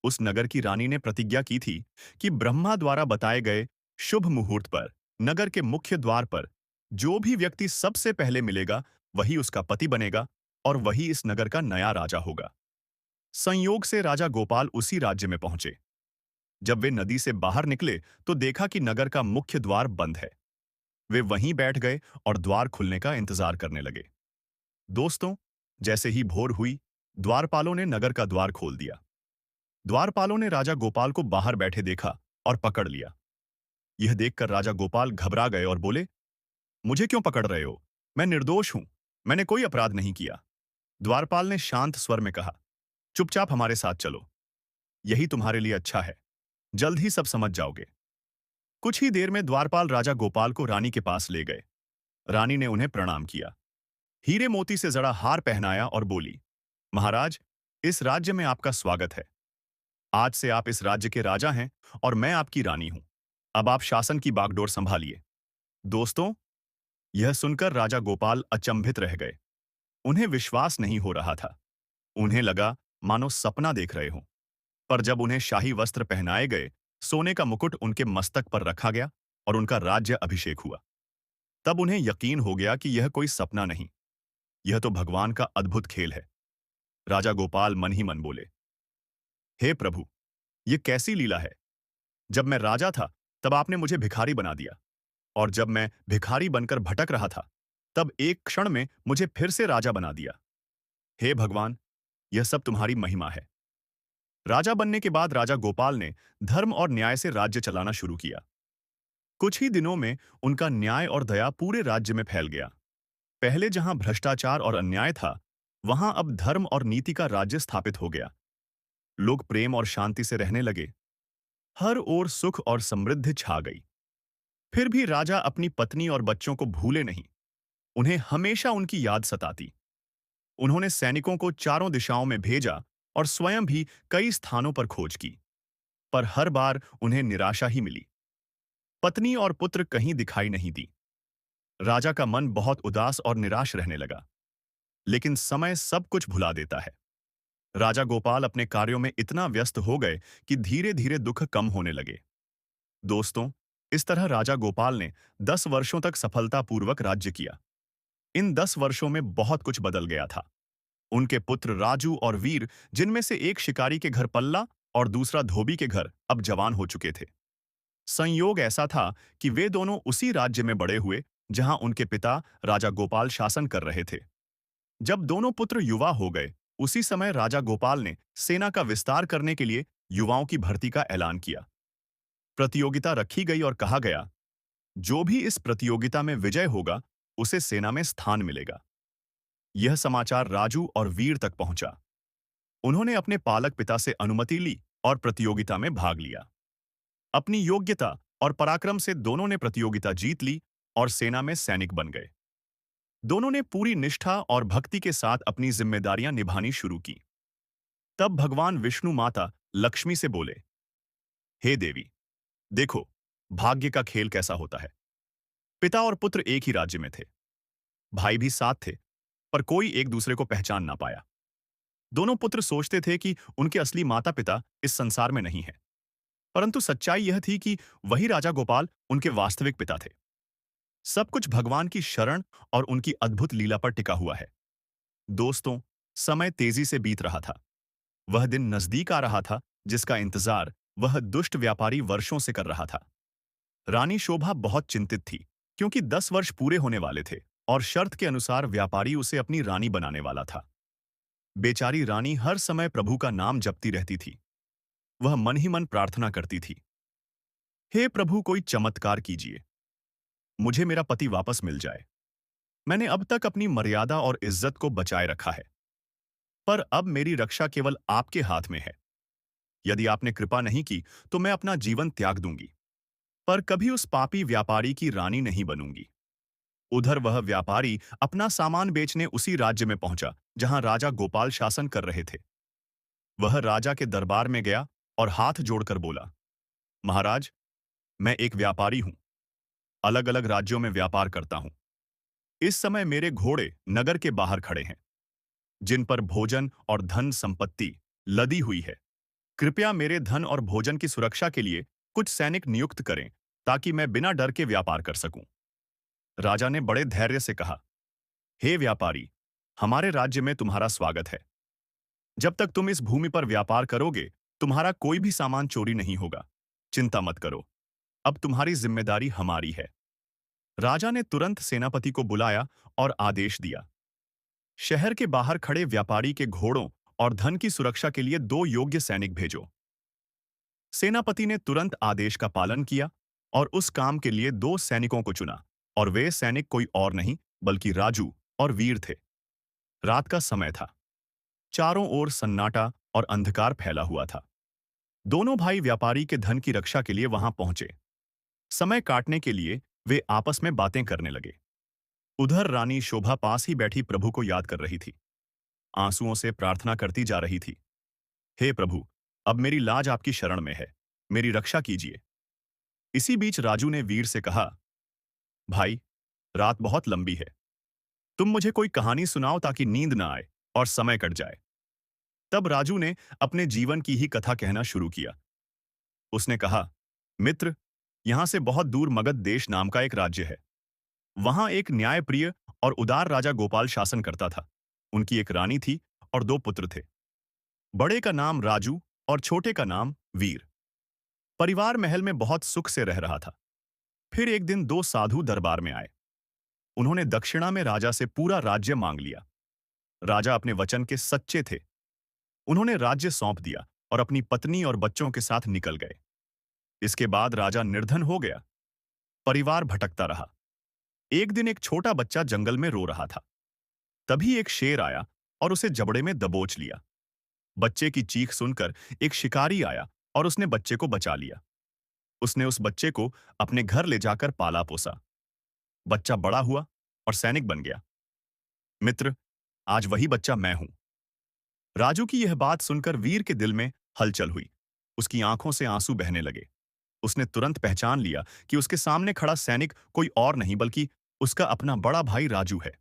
उस नगर की रानी ने प्रतिज्ञा की थी कि ब्रह्मा द्वारा बताए गए शुभ मुहूर्त पर नगर के मुख्य द्वार पर जो भी व्यक्ति सबसे पहले मिलेगा, वही उसका पति बनेगा और वही इस नगर का नया राजा होगा। संयोग से राजा गोपाल उसी राज्य में पहुंचे। जब वे नदी से बाहर निकले, तो देखा कि नगर का मुख्य द्वार बंद है। वे वहीं बैठ गए और द्वार खुलने का इंतजार करने लगे। दोस्तों, जैसे ही भोर हुई, द्वारपालों ने नगर का द्वार खोल दिया। द्वारपालों ने राजा गोपाल को बाहर बैठे देखा और पकड़ लिया। यह देखकर राजा गोपाल घबरा गए और बोले, मुझे क्यों पकड़ रहे हो? मैं निर्दोष हूं। मैंने कोई अपराध नहीं किया। द्वारपाल ने शांत स्वर में कहा, चुपचाप हमारे साथ चलो। यही तुम्हारे लिए अच्छा है। जल्द ही सब समझ जाओगे। कुछ ही देर में द्वारपाल राजा गोपाल को रानी के पास ले गए। रानी ने उन्हें प्रणाम किया, हीरे मोती से जड़ा हार पहनाया और बोली, महाराज, इस राज्य में आपका स्वागत है। आज से आप इस राज्य के राजा हैं और मैं आपकी रानी हूं। अब आप शासन की बागडोर संभालिए। दोस्तों, यह सुनकर राजा गोपाल अचंभित रह गए। उन्हें विश्वास नहीं हो रहा था। उन्हें लगा मानो सपना देख रहे हों। पर जब उन्हें शाही वस्त्र पहनाए गए, सोने का मुकुट उनके मस्तक पर रखा गया और उनका राज्य अभिषेक हुआ, तब उन्हें यकीन हो गया कि यह कोई सपना नहीं, यह तो भगवान का अद्भुत खेल है। राजा गोपाल मन ही मन बोले, हे प्रभु, यह कैसी लीला है। जब मैं राजा था, तब आपने मुझे भिखारी बना दिया, और जब मैं भिखारी बनकर भटक रहा था, तब एक क्षण में मुझे फिर से राजा बना दिया। हे भगवान, यह सब तुम्हारी महिमा है। राजा बनने के बाद राजा गोपाल ने धर्म और न्याय से राज्य चलाना शुरू किया। कुछ ही दिनों में उनका न्याय और दया पूरे राज्य में फैल गया। पहले जहां भ्रष्टाचार और अन्याय था, वहां अब धर्म और नीति का राज्य स्थापित हो गया। लोग प्रेम और शांति से रहने लगे। हर ओर सुख और समृद्धि छा गई। फिर भी राजा अपनी पत्नी और बच्चों को भूले नहीं। उन्हें हमेशा उनकी याद सताती। उन्होंने सैनिकों को चारों दिशाओं में भेजा और स्वयं भी कई स्थानों पर खोज की, पर हर बार उन्हें निराशा ही मिली। पत्नी और पुत्र कहीं दिखाई नहीं दी। राजा का मन बहुत उदास और निराश रहने लगा। लेकिन समय सब कुछ भुला देता है। राजा गोपाल अपने कार्यों में इतना व्यस्त हो गए कि धीरे धीरे दुख कम होने लगे। दोस्तों, इस तरह राजा गोपाल ने 10 वर्षों तक सफलतापूर्वक राज्य किया। इन 10 वर्षों में बहुत कुछ बदल गया था। उनके पुत्र राजू और वीर, जिनमें से एक शिकारी के घर पल्ला और दूसरा धोबी के घर, अब जवान हो चुके थे। संयोग ऐसा था कि वे दोनों उसी राज्य में बड़े हुए जहां उनके पिता राजा गोपाल शासन कर रहे थे। जब दोनों पुत्र युवा हो गए, उसी समय राजा गोपाल ने सेना का विस्तार करने के लिए युवाओं की भर्ती का ऐलान किया। प्रतियोगिता रखी गई और कहा गया, जो भी इस प्रतियोगिता में विजय होगा, उसे सेना में स्थान मिलेगा। यह समाचार राजू और वीर तक पहुंचा। उन्होंने अपने पालक पिता से अनुमति ली और प्रतियोगिता में भाग लिया। अपनी योग्यता और पराक्रम से दोनों ने प्रतियोगिता जीत ली और सेना में सैनिक बन गए। दोनों ने पूरी निष्ठा और भक्ति के साथ अपनी जिम्मेदारियां निभानी शुरू की। तब भगवान विष्णु माता लक्ष्मी से बोले, हे देवी, देखो, भाग्य का खेल कैसा होता है। पिता और पुत्र एक ही राज्य में थे, भाई भी साथ थे, पर कोई एक दूसरे को पहचान ना पाया। दोनों पुत्र सोचते थे कि उनके असली माता पिता इस संसार में नहीं है, परंतु सच्चाई यह थी कि वही राजा गोपाल उनके वास्तविक पिता थे। सब कुछ भगवान की शरण और उनकी अद्भुत लीला पर टिका हुआ है। दोस्तों, समय तेजी से बीत रहा था। वह दिन नजदीक आ रहा था जिसका इंतजार वह दुष्ट व्यापारी वर्षों से कर रहा था। रानी शोभा बहुत चिंतित थी, क्योंकि 10 वर्ष पूरे होने वाले थे और शर्त के अनुसार व्यापारी उसे अपनी रानी बनाने वाला था। बेचारी रानी हर समय प्रभु का नाम जपती रहती थी। वह मन ही मन प्रार्थना करती थी, हे प्रभु, कोई चमत्कार कीजिए, मुझे मेरा पति वापस मिल जाए। मैंने अब तक अपनी मर्यादा और इज्जत को बचाए रखा है, पर अब मेरी रक्षा केवल आपके हाथ में है। यदि आपने कृपा नहीं की तो मैं अपना जीवन त्याग दूंगी, पर कभी उस पापी व्यापारी की रानी नहीं बनूंगी। उधर वह व्यापारी अपना सामान बेचने उसी राज्य में पहुंचा जहां राजा गोपाल शासन कर रहे थे। वह राजा के दरबार में गया और हाथ जोड़कर बोला, महाराज, मैं एक व्यापारी हूं, अलग अलग राज्यों में व्यापार करता हूं। इस समय मेरे घोड़े नगर के बाहर खड़े हैं, जिन पर भोजन और धन संपत्ति लदी हुई है। कृपया मेरे धन और भोजन की सुरक्षा के लिए कुछ सैनिक नियुक्त करें, ताकि मैं बिना डर के व्यापार कर सकूं। राजा ने बड़े धैर्य से कहा, हे व्यापारी, हमारे राज्य में तुम्हारा स्वागत है। जब तक तुम इस भूमि पर व्यापार करोगे, तुम्हारा कोई भी सामान चोरी नहीं होगा। चिंता मत करो, अब तुम्हारी जिम्मेदारी हमारी है। राजा ने तुरंत सेनापति को बुलाया और आदेश दिया, शहर के बाहर खड़े व्यापारी के घोड़ों और धन की सुरक्षा के लिए 2 योग्य सैनिक भेजो। सेनापति ने तुरंत आदेश का पालन किया और उस काम के लिए 2 सैनिकों को चुना, और वे सैनिक कोई और नहीं बल्कि राजू और वीर थे। रात का समय था। चारों ओर सन्नाटा और अंधकार फैला हुआ था। दोनों भाई व्यापारी के धन की रक्षा के लिए वहां पहुंचे। समय काटने के लिए वे आपस में बातें करने लगे। उधर रानी शोभा पास ही बैठी प्रभु को याद कर रही थी। आंसुओं से प्रार्थना करती जा रही थी, हे प्रभु, अब मेरी लाज आपकी शरण में है, मेरी रक्षा कीजिए। इसी बीच राजू ने वीर से कहा, भाई, रात बहुत लंबी है, तुम मुझे कोई कहानी सुनाओ ताकि नींद ना आए और समय कट जाए। तब राजू ने अपने जीवन की ही कथा कहना शुरू किया। उसने कहा, मित्र, यहां से बहुत दूर मगध देश नाम का एक राज्य है। वहां एक न्यायप्रिय और उदार राजा गोपाल शासन करता था। उनकी एक रानी थी और 2 पुत्र थे। बड़े का नाम राजू और छोटे का नाम वीर। परिवार महल में बहुत सुख से रह रहा था। फिर एक दिन 2 साधु दरबार में आए। उन्होंने दक्षिणा में राजा से पूरा राज्य मांग लिया। राजा अपने वचन के सच्चे थे। उन्होंने राज्य सौंप दिया और अपनी पत्नी और बच्चों के साथ निकल गए। इसके बाद राजा निर्धन हो गया। परिवार भटकता रहा। एक दिन एक छोटा बच्चा जंगल में रो रहा था। तभी एक शेर आया और उसे जबड़े में दबोच लिया। बच्चे की चीख सुनकर एक शिकारी आया और उसने बच्चे को बचा लिया। उसने उस बच्चे को अपने घर ले जाकर पाला पोसा। बच्चा बड़ा हुआ और सैनिक बन गया। मित्र, आज वही बच्चा मैं हूं। राजू की यह बात सुनकर वीर के दिल में हलचल हुई। उसकी आंखों से आंसू बहने लगे। उसने तुरंत पहचान लिया कि उसके सामने खड़ा सैनिक कोई और नहीं बल्कि उसका अपना बड़ा भाई राजू है।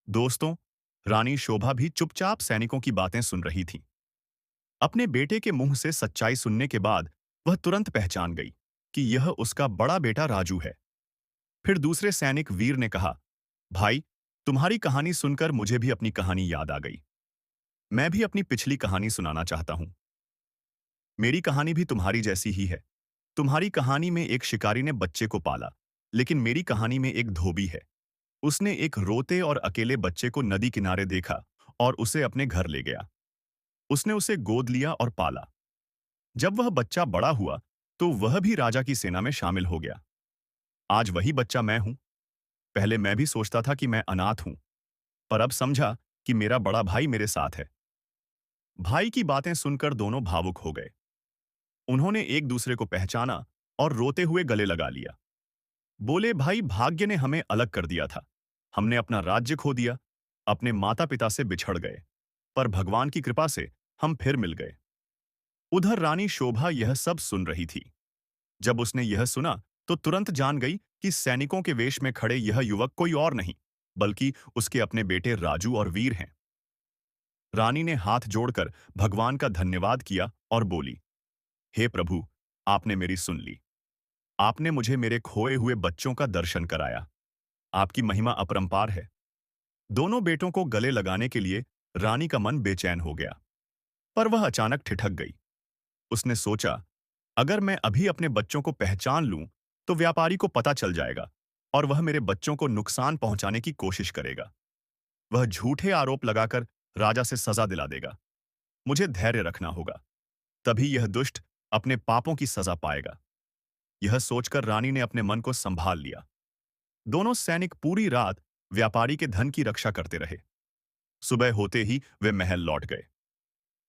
दोस्तों, रानी शोभा भी चुपचाप सैनिकों की बातें सुन रही थी। अपने बेटे के मुंह से सच्चाई सुनने के बाद वह तुरंत पहचान गई कि यह उसका बड़ा बेटा राजू है। फिर दूसरे सैनिक वीर ने कहा, भाई, तुम्हारी कहानी सुनकर मुझे भी अपनी कहानी याद आ गई। मैं भी अपनी पिछली कहानी सुनाना चाहता हूं। मेरी कहानी भी तुम्हारी जैसी ही है। तुम्हारी कहानी में एक शिकारी ने बच्चे को पाला, लेकिन मेरी कहानी में एक धोबी है। उसने एक रोते और अकेले बच्चे को नदी किनारे देखा और उसे अपने घर ले गया। उसने उसे गोद लिया और पाला। जब वह बच्चा बड़ा हुआ तो वह भी राजा की सेना में शामिल हो गया। आज वही बच्चा मैं हूं। पहले मैं भी सोचता था कि मैं अनाथ हूं, पर अब समझा कि मेरा बड़ा भाई मेरे साथ है। भाई की बातें सुनकर दोनों भावुक हो गए। उन्होंने एक दूसरे को पहचाना और रोते हुए गले लगा लिया। बोले, भाई, भाग्य ने हमें अलग कर दिया था। हमने अपना राज्य खो दिया, अपने माता पिता से बिछड़ गए, पर भगवान की कृपा से हम फिर मिल गए। उधर रानी शोभा यह सब सुन रही थी। जब उसने यह सुना तो तुरंत जान गई कि सैनिकों के वेश में खड़े यह युवक कोई और नहीं, बल्कि उसके अपने बेटे राजू और वीर हैं। रानी ने हाथ जोड़कर भगवान का धन्यवाद किया और बोली, हे प्रभु, आपने मेरी सुन ली। आपने मुझे मेरे खोए हुए बच्चों का दर्शन कराया। आपकी महिमा अपरंपार है। दोनों बेटों को गले लगाने के लिए रानी का मन बेचैन हो गया, पर वह अचानक ठिठक गई। उसने सोचा, अगर मैं अभी अपने बच्चों को पहचान लूं, तो व्यापारी को पता चल जाएगा और वह मेरे बच्चों को नुकसान पहुंचाने की कोशिश करेगा। वह झूठे आरोप लगाकर राजा से सजा दिला देगा। मुझे धैर्य रखना होगा, तभी यह दुष्ट अपने पापों की सजा पाएगा। यह सोचकर रानी ने अपने मन को संभाल लिया। दोनों सैनिक पूरी रात व्यापारी के धन की रक्षा करते रहे। सुबह होते ही वे महल लौट गए।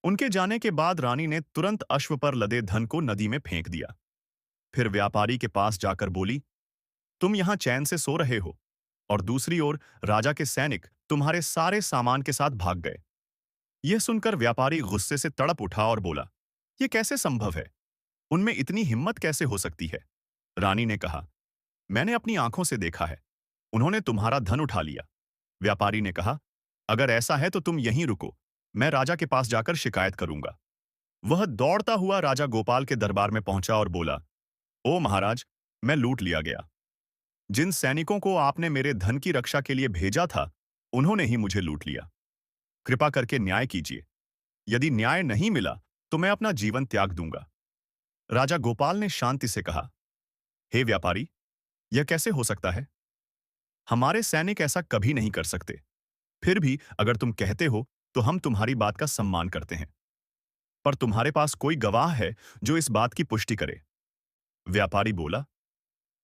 उनके जाने के बाद रानी ने तुरंत अश्व पर लदे धन को नदी में फेंक दिया। फिर व्यापारी के पास जाकर बोली, तुम यहां चैन से सो रहे हो, और दूसरी ओर राजा के सैनिक तुम्हारे सारे सामान के साथ भाग गए। यह सुनकर व्यापारी गुस्से से तड़प उठा और बोला, यह कैसे संभव है? उनमें इतनी हिम्मत कैसे हो सकती है? रानी ने कहा, मैंने अपनी आंखों से देखा है। उन्होंने तुम्हारा धन उठा लिया। व्यापारी ने कहा, अगर ऐसा है तो तुम यहीं रुको, मैं राजा के पास जाकर शिकायत करूंगा। वह दौड़ता हुआ राजा गोपाल के दरबार में पहुंचा और बोला, ओ महाराज, मैं लूट लिया गया। जिन सैनिकों को आपने मेरे धन की रक्षा के लिए भेजा था, उन्होंने ही मुझे लूट लिया। कृपा करके न्याय कीजिए। यदि न्याय नहीं मिला तो मैं अपना जीवन त्याग दूंगा। राजा गोपाल ने शांति से कहा, हे व्यापारी, यह कैसे हो सकता है? हमारे सैनिक ऐसा कभी नहीं कर सकते। फिर भी अगर तुम कहते हो तो हम तुम्हारी बात का सम्मान करते हैं। पर तुम्हारे पास कोई गवाह है जो इस बात की पुष्टि करे? व्यापारी बोला,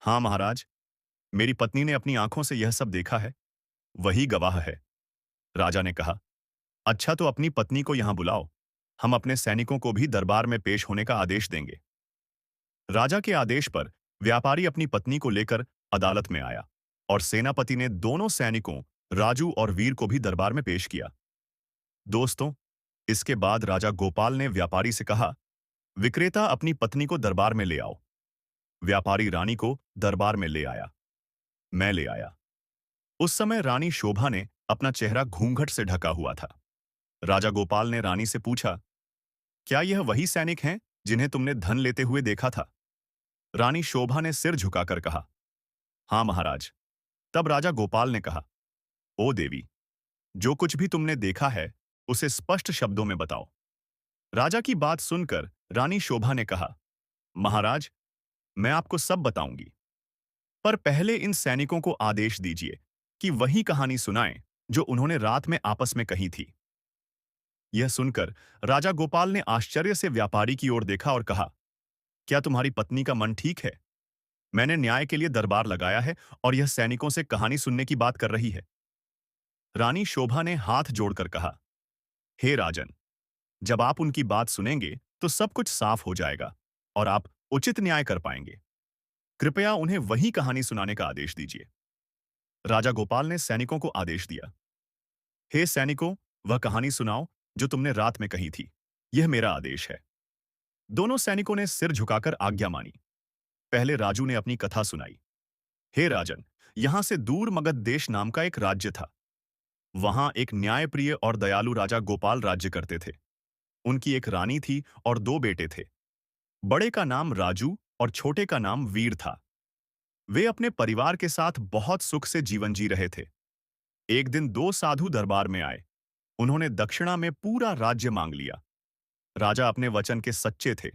हाँ महाराज, मेरी पत्नी ने अपनी आंखों से यह सब देखा है। वही गवाह है। राजा ने कहा, अच्छा, तो अपनी पत्नी को यहां बुलाओ। हम अपने सैनिकों को भी दरबार में पेश होने का आदेश देंगे। राजा के आदेश पर व्यापारी अपनी पत्नी को लेकर अदालत में आया और सेनापति ने दोनों सैनिकों राजू और वीर को भी दरबार में पेश किया। दोस्तों, इसके बाद राजा गोपाल ने व्यापारी से कहा, विक्रेता, अपनी पत्नी को दरबार में ले आओ। व्यापारी रानी को दरबार में ले आया। मैं ले आया। उस समय रानी शोभा ने अपना चेहरा घूंघट से ढका हुआ था। राजा गोपाल ने रानी से पूछा, क्या यह वही सैनिक हैं जिन्हें तुमने धन लेते हुए देखा था? रानी शोभा ने सिर झुकाकर कहा, हाँ महाराज। तब राजा गोपाल ने कहा, ओ देवी, जो कुछ भी तुमने देखा है उसे स्पष्ट शब्दों में बताओ। राजा की बात सुनकर रानी शोभा ने कहा, महाराज, मैं आपको सब बताऊंगी, पर पहले इन सैनिकों को आदेश दीजिए कि वही कहानी सुनाएं जो उन्होंने रात में आपस में कही थी। यह सुनकर राजा गोपाल ने आश्चर्य से व्यापारी की ओर देखा और कहा, क्या तुम्हारी पत्नी का मन ठीक है? मैंने न्याय के लिए दरबार लगाया है और यह सैनिकों से कहानी सुनने की बात कर रही है। रानी शोभा ने हाथ जोड़कर कहा, हे राजन, जब आप उनकी बात सुनेंगे तो सब कुछ साफ हो जाएगा और आप उचित न्याय कर पाएंगे। कृपया उन्हें वही कहानी सुनाने का आदेश दीजिए। राजा गोपाल ने सैनिकों को आदेश दिया, हे सैनिकों, वह कहानी सुनाओ जो तुमने रात में कही थी। यह मेरा आदेश है। दोनों सैनिकों ने सिर झुकाकर आज्ञा मानी। पहले राजू ने अपनी कथा सुनाई। हे राजन, यहां से दूर मगध देश नाम का एक राज्य था। वहां एक न्यायप्रिय और दयालु राजा गोपाल राज्य करते थे। उनकी एक रानी थी और दो बेटे थे। बड़े का नाम राजू और छोटे का नाम वीर था। वे अपने परिवार के साथ बहुत सुख से जीवन जी रहे थे। एक दिन दो साधु दरबार में आए। उन्होंने दक्षिणा में पूरा राज्य मांग लिया। राजा अपने वचन के सच्चे थे।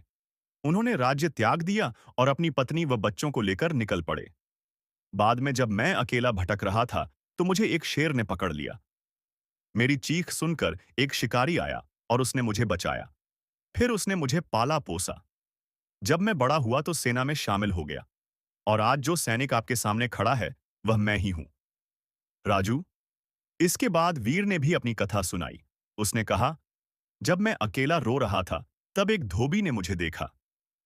उन्होंने राज्य त्याग दिया और अपनी पत्नी व बच्चों को लेकर निकल पड़े। बाद में जब मैं अकेला भटक रहा था तो मुझे एक शेर ने पकड़ लिया। मेरी चीख सुनकर एक शिकारी आया और उसने मुझे बचाया। फिर उसने मुझे पाला पोसा। जब मैं बड़ा हुआ तो सेना में शामिल हो गया, और आज जो सैनिक आपके सामने खड़ा है वह मैं ही हूं। राजू, इसके बाद वीर ने भी अपनी कथा सुनाई। उसने कहा, जब मैं अकेला रो रहा था, तब एक धोबी ने मुझे देखा।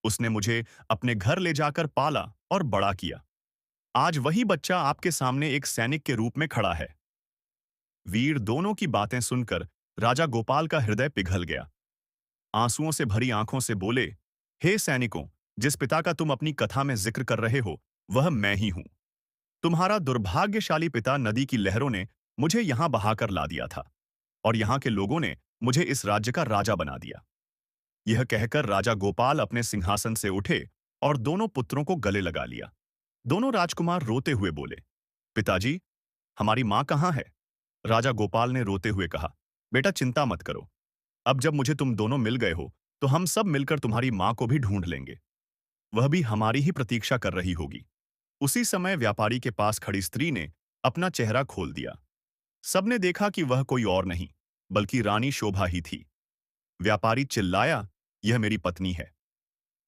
उसने मुझे अपने घर ले जाकर पाला और बड़ा किया। आज वही बच्चा आपके सामने एक सैनिक के रूप में खड़ा है। वीर दोनों की बातें सुनकर राजा गोपाल का हृदय पिघल गया। आंसुओं से भरी आंखों से बोले, हे सैनिकों, जिस पिता का तुम अपनी कथा में जिक्र कर रहे हो, वह मैं ही हूं। तुम्हारा दुर्भाग्यशाली पिता नदी की लहरों ने मुझे यहां बहाकर ला दिया था, और यहां के लोगों ने मुझे इस राज्य का राजा बना दिया। यह कहकर राजा गोपाल अपने सिंहासन से उठे और दोनों पुत्रों को गले लगा लिया। दोनों राजकुमार रोते हुए बोले, पिताजी, हमारी मां कहाँ है? राजा गोपाल ने रोते हुए कहा, बेटा चिंता मत करो। अब जब मुझे तुम दोनों मिल गए हो, तो हम सब मिलकर तुम्हारी मां को भी ढूंढ लेंगे। वह भी हमारी ही प्रतीक्षा कर रही होगी। उसी समय व्यापारी के पास खड़ी स्त्री ने अपना चेहरा खोल दिया। सबने देखा कि वह कोई और नहीं, बल्कि रानी शोभा ही थी। व्यापारी चिल्लाया, यह मेरी पत्नी है।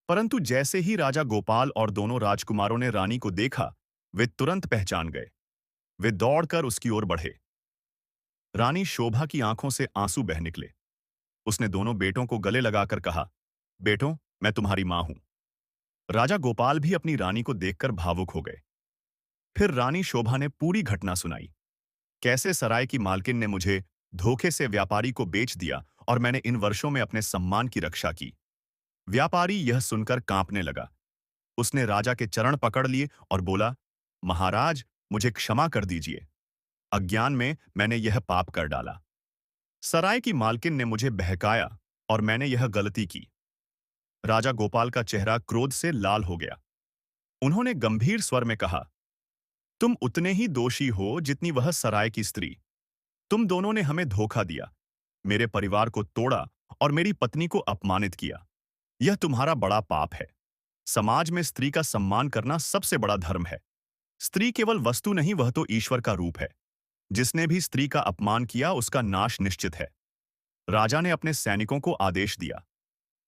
परंतु जैसे ही राजा गोपाल और दोनों राजकुमारों ने रानी को देखा, वे तुरंत पहचान गए। वे दौड़कर उसकी ओर बढ़े। रानी शोभा की आंखों से आंसू बह निकले। उसने दोनों बेटों को गले लगाकर कहा, बेटों, मैं तुम्हारी मां हूं। राजा गोपाल भी अपनी रानी को देखकर भावुक हो गए। फिर रानी शोभा ने पूरी घटना सुनाई। कैसे सराय की मालकिन ने मुझे धोखे से व्यापारी को बेच दिया, और मैंने इन वर्षों में अपने सम्मान की रक्षा की। व्यापारी यह सुनकर कांपने लगा। उसने राजा के चरण पकड़ लिए और बोला, महाराज, मुझे क्षमा कर दीजिए। अज्ञान में मैंने यह पाप कर डाला। सराय की मालकिन ने मुझे बहकाया और मैंने यह गलती की। राजा गोपाल का चेहरा क्रोध से लाल हो गया। उन्होंने गंभीर स्वर में कहा, तुम उतने ही दोषी हो जितनी वह सराय की स्त्री। तुम दोनों ने हमें धोखा दिया, मेरे परिवार को तोड़ा और मेरी पत्नी को अपमानित किया। यह तुम्हारा बड़ा पाप है। समाज में स्त्री का सम्मान करना सबसे बड़ा धर्म है। स्त्री केवल वस्तु नहीं, वह तो ईश्वर का रूप है। जिसने भी स्त्री का अपमान किया, उसका नाश निश्चित है। राजा ने अपने सैनिकों को आदेश दिया,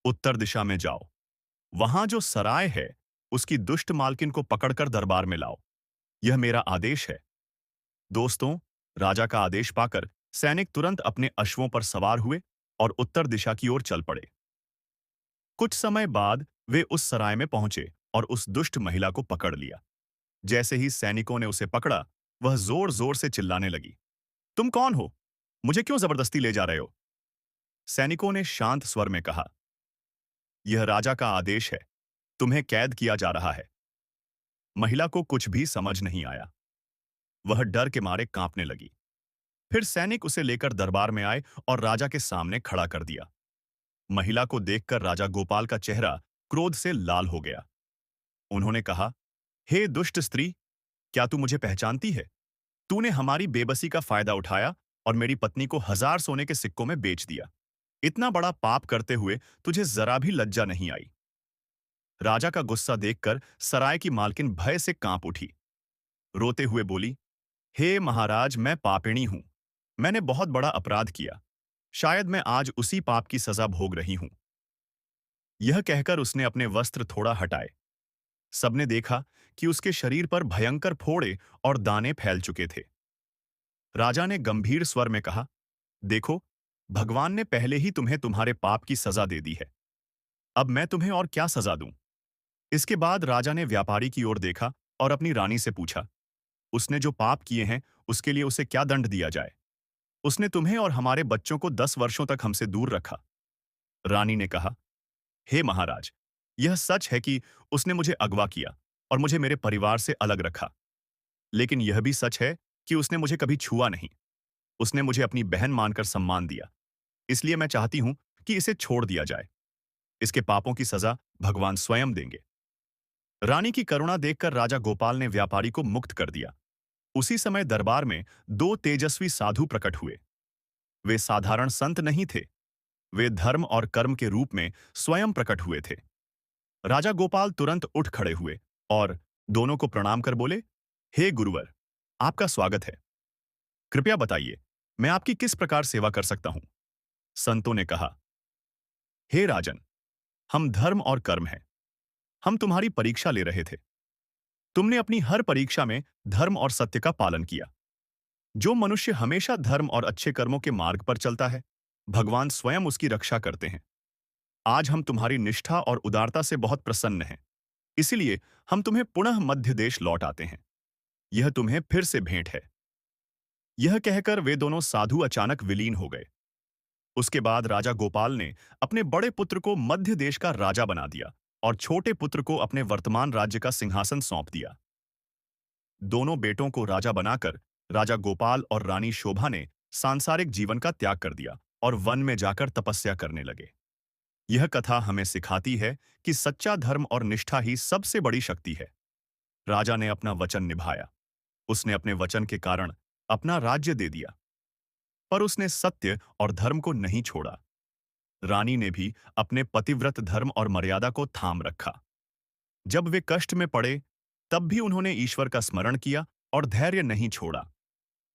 उत्तर दिशा में जाओ। वहां जो सराय है, उसकी दुष्ट मालकिन को पकड़कर दरबार में लाओ। यह मेरा आदेश है। दोस्तों, राजा का आदेश पाकर सैनिक तुरंत अपने अश्वों पर सवार हुए और उत्तर दिशा की ओर चल पड़े। कुछ समय बाद वे उस सराय में पहुंचे और उस दुष्ट महिला को पकड़ लिया। जैसे ही सैनिकों ने उसे पकड़ा, वह जोर जोर से चिल्लाने लगी, तुम कौन हो? मुझे क्यों जबरदस्ती ले जा रहे हो? सैनिकों ने शांत स्वर में कहा, यह राजा का आदेश है, तुम्हें कैद किया जा रहा है। महिला को कुछ भी समझ नहीं आया। वह डर के मारे कांपने लगी। फिर सैनिक उसे लेकर दरबार में आए और राजा के सामने खड़ा कर दिया। महिला को देखकर राजा गोपाल का चेहरा क्रोध से लाल हो गया। उन्होंने कहा, हे दुष्ट स्त्री, क्या तू मुझे पहचानती है? तूने हमारी बेबसी का फायदा उठाया और मेरी पत्नी को 1000 सोने के सिक्कों में बेच दिया। इतना बड़ा पाप करते हुए तुझे जरा भी लज्जा नहीं आई। राजा का गुस्सा देखकर सराय की मालकिन भय से कांप उठी। रोते हुए बोली, हे महाराज, मैं पापिणी हूं। मैंने बहुत बड़ा अपराध किया। शायद मैं आज उसी पाप की सजा भोग रही हूं। यह कहकर उसने अपने वस्त्र थोड़ा हटाए। सबने देखा कि उसके शरीर पर भयंकर फोड़े और दाने फैल चुके थे। राजा ने गंभीर स्वर में कहा, देखो, भगवान ने पहले ही तुम्हें तुम्हारे पाप की सजा दे दी है। अब मैं तुम्हें और क्या सजा दूं? इसके बाद राजा ने व्यापारी की ओर देखा और अपनी रानी से पूछा, उसने जो पाप किए हैं, उसके लिए उसे क्या दंड दिया जाए? उसने तुम्हें और हमारे बच्चों को 10 वर्षों तक हमसे दूर रखा। रानी ने कहा, हे महाराज, यह सच है कि उसने मुझे अगवा किया और मुझे मेरे परिवार से अलग रखा। लेकिन यह भी सच है कि उसने मुझे कभी छुआ नहीं। उसने मुझे अपनी बहन मानकर सम्मान दिया। इसलिए मैं चाहती हूं कि इसे छोड़ दिया जाए। इसके पापों की सजा भगवान स्वयं देंगे। रानी की करुणा देखकर राजा गोपाल ने व्यापारी को मुक्त कर दिया। उसी समय दरबार में 2 तेजस्वी साधु प्रकट हुए। वे साधारण संत नहीं थे। वे धर्म और कर्म के रूप में स्वयं प्रकट हुए थे। राजा गोपाल तुरंत उठ खड़े हुए और दोनों को प्रणाम कर बोले, हे गुरुवर, आपका स्वागत है। कृपया बताइए, मैं आपकी किस प्रकार सेवा कर सकता हूं? संतों ने कहा, हे राजन, हम धर्म और कर्म हैं। हम तुम्हारी परीक्षा ले रहे थे। तुमने अपनी हर परीक्षा में धर्म और सत्य का पालन किया। जो मनुष्य हमेशा धर्म और अच्छे कर्मों के मार्ग पर चलता है, भगवान स्वयं उसकी रक्षा करते हैं। आज हम तुम्हारी निष्ठा और उदारता से बहुत प्रसन्न हैं। इसलिए हम तुम्हें पुनः मध्य देश लौट आते हैं। यह तुम्हें फिर से भेंट है। यह कहकर वे दोनों साधु अचानक विलीन हो गए। उसके बाद राजा गोपाल ने अपने बड़े पुत्र को मध्य देश का राजा बना दिया और छोटे पुत्र को अपने वर्तमान राज्य का सिंहासन सौंप दिया। दोनों बेटों को राजा बनाकर राजा गोपाल और रानी शोभा ने सांसारिक जीवन का त्याग कर दिया और वन में जाकर तपस्या करने लगे। यह कथा हमें सिखाती है कि सच्चा धर्म और निष्ठा ही सबसे बड़ी शक्ति है। राजा ने अपना वचन निभाया। उसने अपने वचन के कारण अपना राज्य दे दिया, पर उसने सत्य और धर्म को नहीं छोड़ा। रानी ने भी अपने पतिव्रत धर्म और मर्यादा को थाम रखा। जब वे कष्ट में पड़े, तब भी उन्होंने ईश्वर का स्मरण किया और धैर्य नहीं छोड़ा।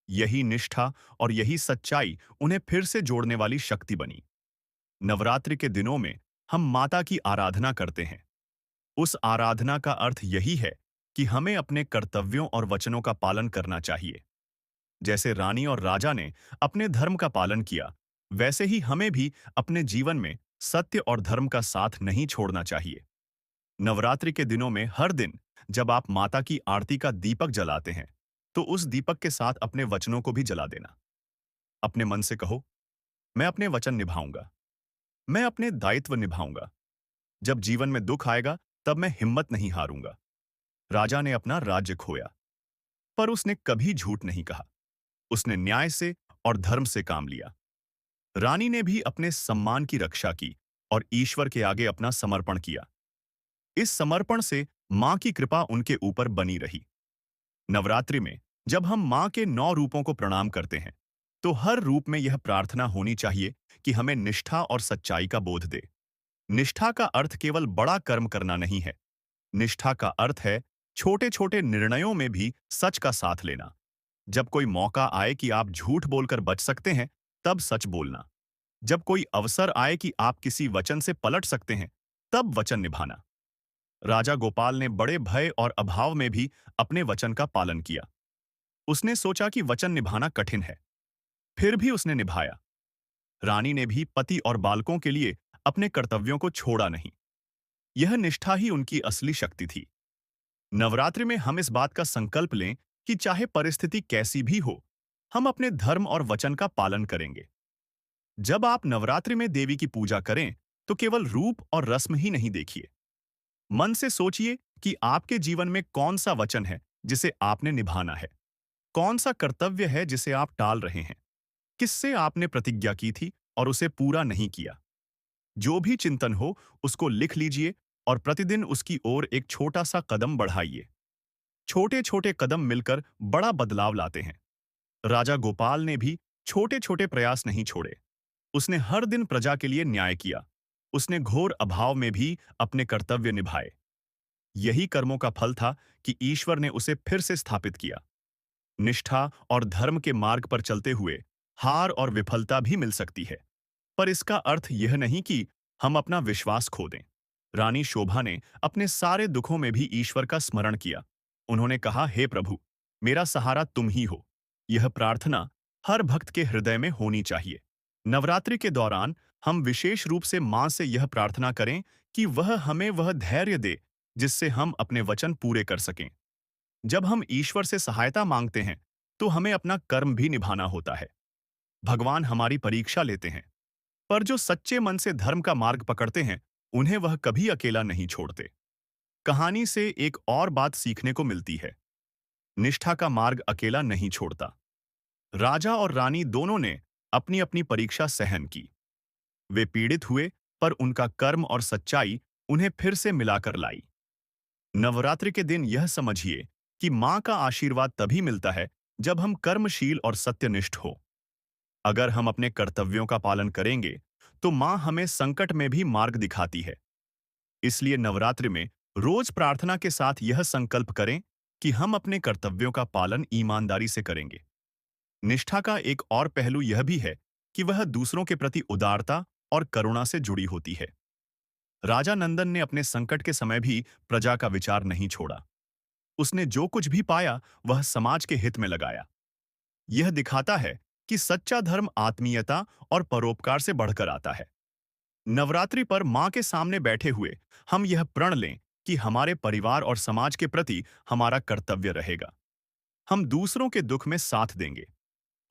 यही निष्ठा और यही सच्चाई उन्हें फिर से जोड़ने वाली शक्ति बनी। नवरात्रि के दिनों में हम माता की आराधना करते हैं। उस आराधना का अर्थ यही है कि हमें अपने कर्तव्यों और वचनों का पालन करना चाहिए। जैसे रानी और राजा ने अपने धर्म का पालन किया, वैसे ही हमें भी अपने जीवन में सत्य और धर्म का साथ नहीं छोड़ना चाहिए। नवरात्रि के दिनों में हर दिन जब आप माता की आरती का दीपक जलाते हैं, तो उस दीपक के साथ अपने वचनों को भी जला देना। अपने मन से कहो, मैं अपने वचन निभाऊंगा, मैं अपने दायित्व निभाऊंगा। जब जीवन में दुख आएगा, तब मैं हिम्मत नहीं हारूंगा। राजा ने अपना राज्य खोया, पर उसने कभी झूठ नहीं कहा। उसने न्याय से और धर्म से काम लिया। रानी ने भी अपने सम्मान की रक्षा की और ईश्वर के आगे अपना समर्पण किया। इस समर्पण से मां की कृपा उनके ऊपर बनी रही। नवरात्रि में जब हम मां के 9 रूपों को प्रणाम करते हैं, तो हर रूप में यह प्रार्थना होनी चाहिए कि हमें निष्ठा और सच्चाई का बोध दे। निष्ठा का अर्थ केवल बड़ा कर्म करना नहीं है। निष्ठा का अर्थ है छोटे छोटे निर्णयों में भी सच का साथ लेना। जब कोई मौका आए कि आप झूठ बोलकर बच सकते हैं, तब सच बोलना। जब कोई अवसर आए कि आप किसी वचन से पलट सकते हैं, तब वचन निभाना। राजा गोपाल ने बड़े भय और अभाव में भी अपने वचन का पालन किया। उसने सोचा कि वचन निभाना कठिन है, फिर भी उसने निभाया। रानी ने भी पति और बालकों के लिए अपने कर्तव्यों को छोड़ा नहीं। यह निष्ठा ही उनकी असली शक्ति थी। नवरात्रि में हम इस बात का संकल्प लें कि चाहे परिस्थिति कैसी भी हो, हम अपने धर्म और वचन का पालन करेंगे। जब आप नवरात्रि में देवी की पूजा करें, तो केवल रूप और रस्म ही नहीं देखिए। मन से सोचिए कि आपके जीवन में कौन सा वचन है जिसे आपने निभाना है, कौन सा कर्तव्य है जिसे आप टाल रहे हैं, किससे आपने प्रतिज्ञा की थी और उसे पूरा नहीं किया। जो भी चिंतन हो, उसको लिख लीजिए और प्रतिदिन उसकी ओर एक छोटा सा कदम बढ़ाइए। छोटे छोटे कदम मिलकर बड़ा बदलाव लाते हैं। राजा गोपाल ने भी छोटे छोटे प्रयास नहीं छोड़े। उसने हर दिन प्रजा के लिए न्याय किया। उसने घोर अभाव में भी अपने कर्तव्य निभाए। यही कर्मों का फल था कि ईश्वर ने उसे फिर से स्थापित किया। निष्ठा और धर्म के मार्ग पर चलते हुए हार और विफलता भी मिल सकती है, पर इसका अर्थ यह नहीं कि हम अपना विश्वास खो दें। रानी शोभा ने अपने सारे दुखों में भी ईश्वर का स्मरण किया। उन्होंने कहा, हे प्रभु, मेरा सहारा तुम ही हो। यह प्रार्थना हर भक्त के हृदय में होनी चाहिए। नवरात्रि के दौरान हम विशेष रूप से मां से यह प्रार्थना करें कि वह हमें वह धैर्य दे जिससे हम अपने वचन पूरे कर सकें। जब हम ईश्वर से सहायता मांगते हैं, तो हमें अपना कर्म भी निभाना होता है। भगवान हमारी परीक्षा लेते हैं, पर जो सच्चे मन से धर्म का मार्ग पकड़ते हैं, उन्हें वह कभी अकेला नहीं छोड़ते। कहानी से एक और बात सीखने को मिलती है। निष्ठा का मार्ग अकेला नहीं छोड़ता। राजा और रानी दोनों ने अपनी अपनी परीक्षा सहन की। वे पीड़ित हुए, पर उनका कर्म और सच्चाई उन्हें फिर से मिलाकर लाई। नवरात्रि के दिन यह समझिए कि मां का आशीर्वाद तभी मिलता है जब हम कर्मशील और सत्यनिष्ठ हो। अगर हम अपने कर्तव्यों का पालन करेंगे, तो मां हमें संकट में भी मार्ग दिखाती है। इसलिए नवरात्रि में रोज प्रार्थना के साथ यह संकल्प करें कि हम अपने कर्तव्यों का पालन ईमानदारी से करेंगे। निष्ठा का एक और पहलू यह भी है कि वह दूसरों के प्रति उदारता और करुणा से जुड़ी होती है। राजा नंदन ने अपने संकट के समय भी प्रजा का विचार नहीं छोड़ा। उसने जो कुछ भी पाया वह समाज के हित में लगाया। यह दिखाता है कि सच्चा धर्म आत्मीयता और परोपकार से बढ़कर आता है। नवरात्रि पर मां के सामने बैठे हुए हम यह प्रण लें कि हमारे परिवार और समाज के प्रति हमारा कर्तव्य रहेगा। हम दूसरों के दुख में साथ देंगे।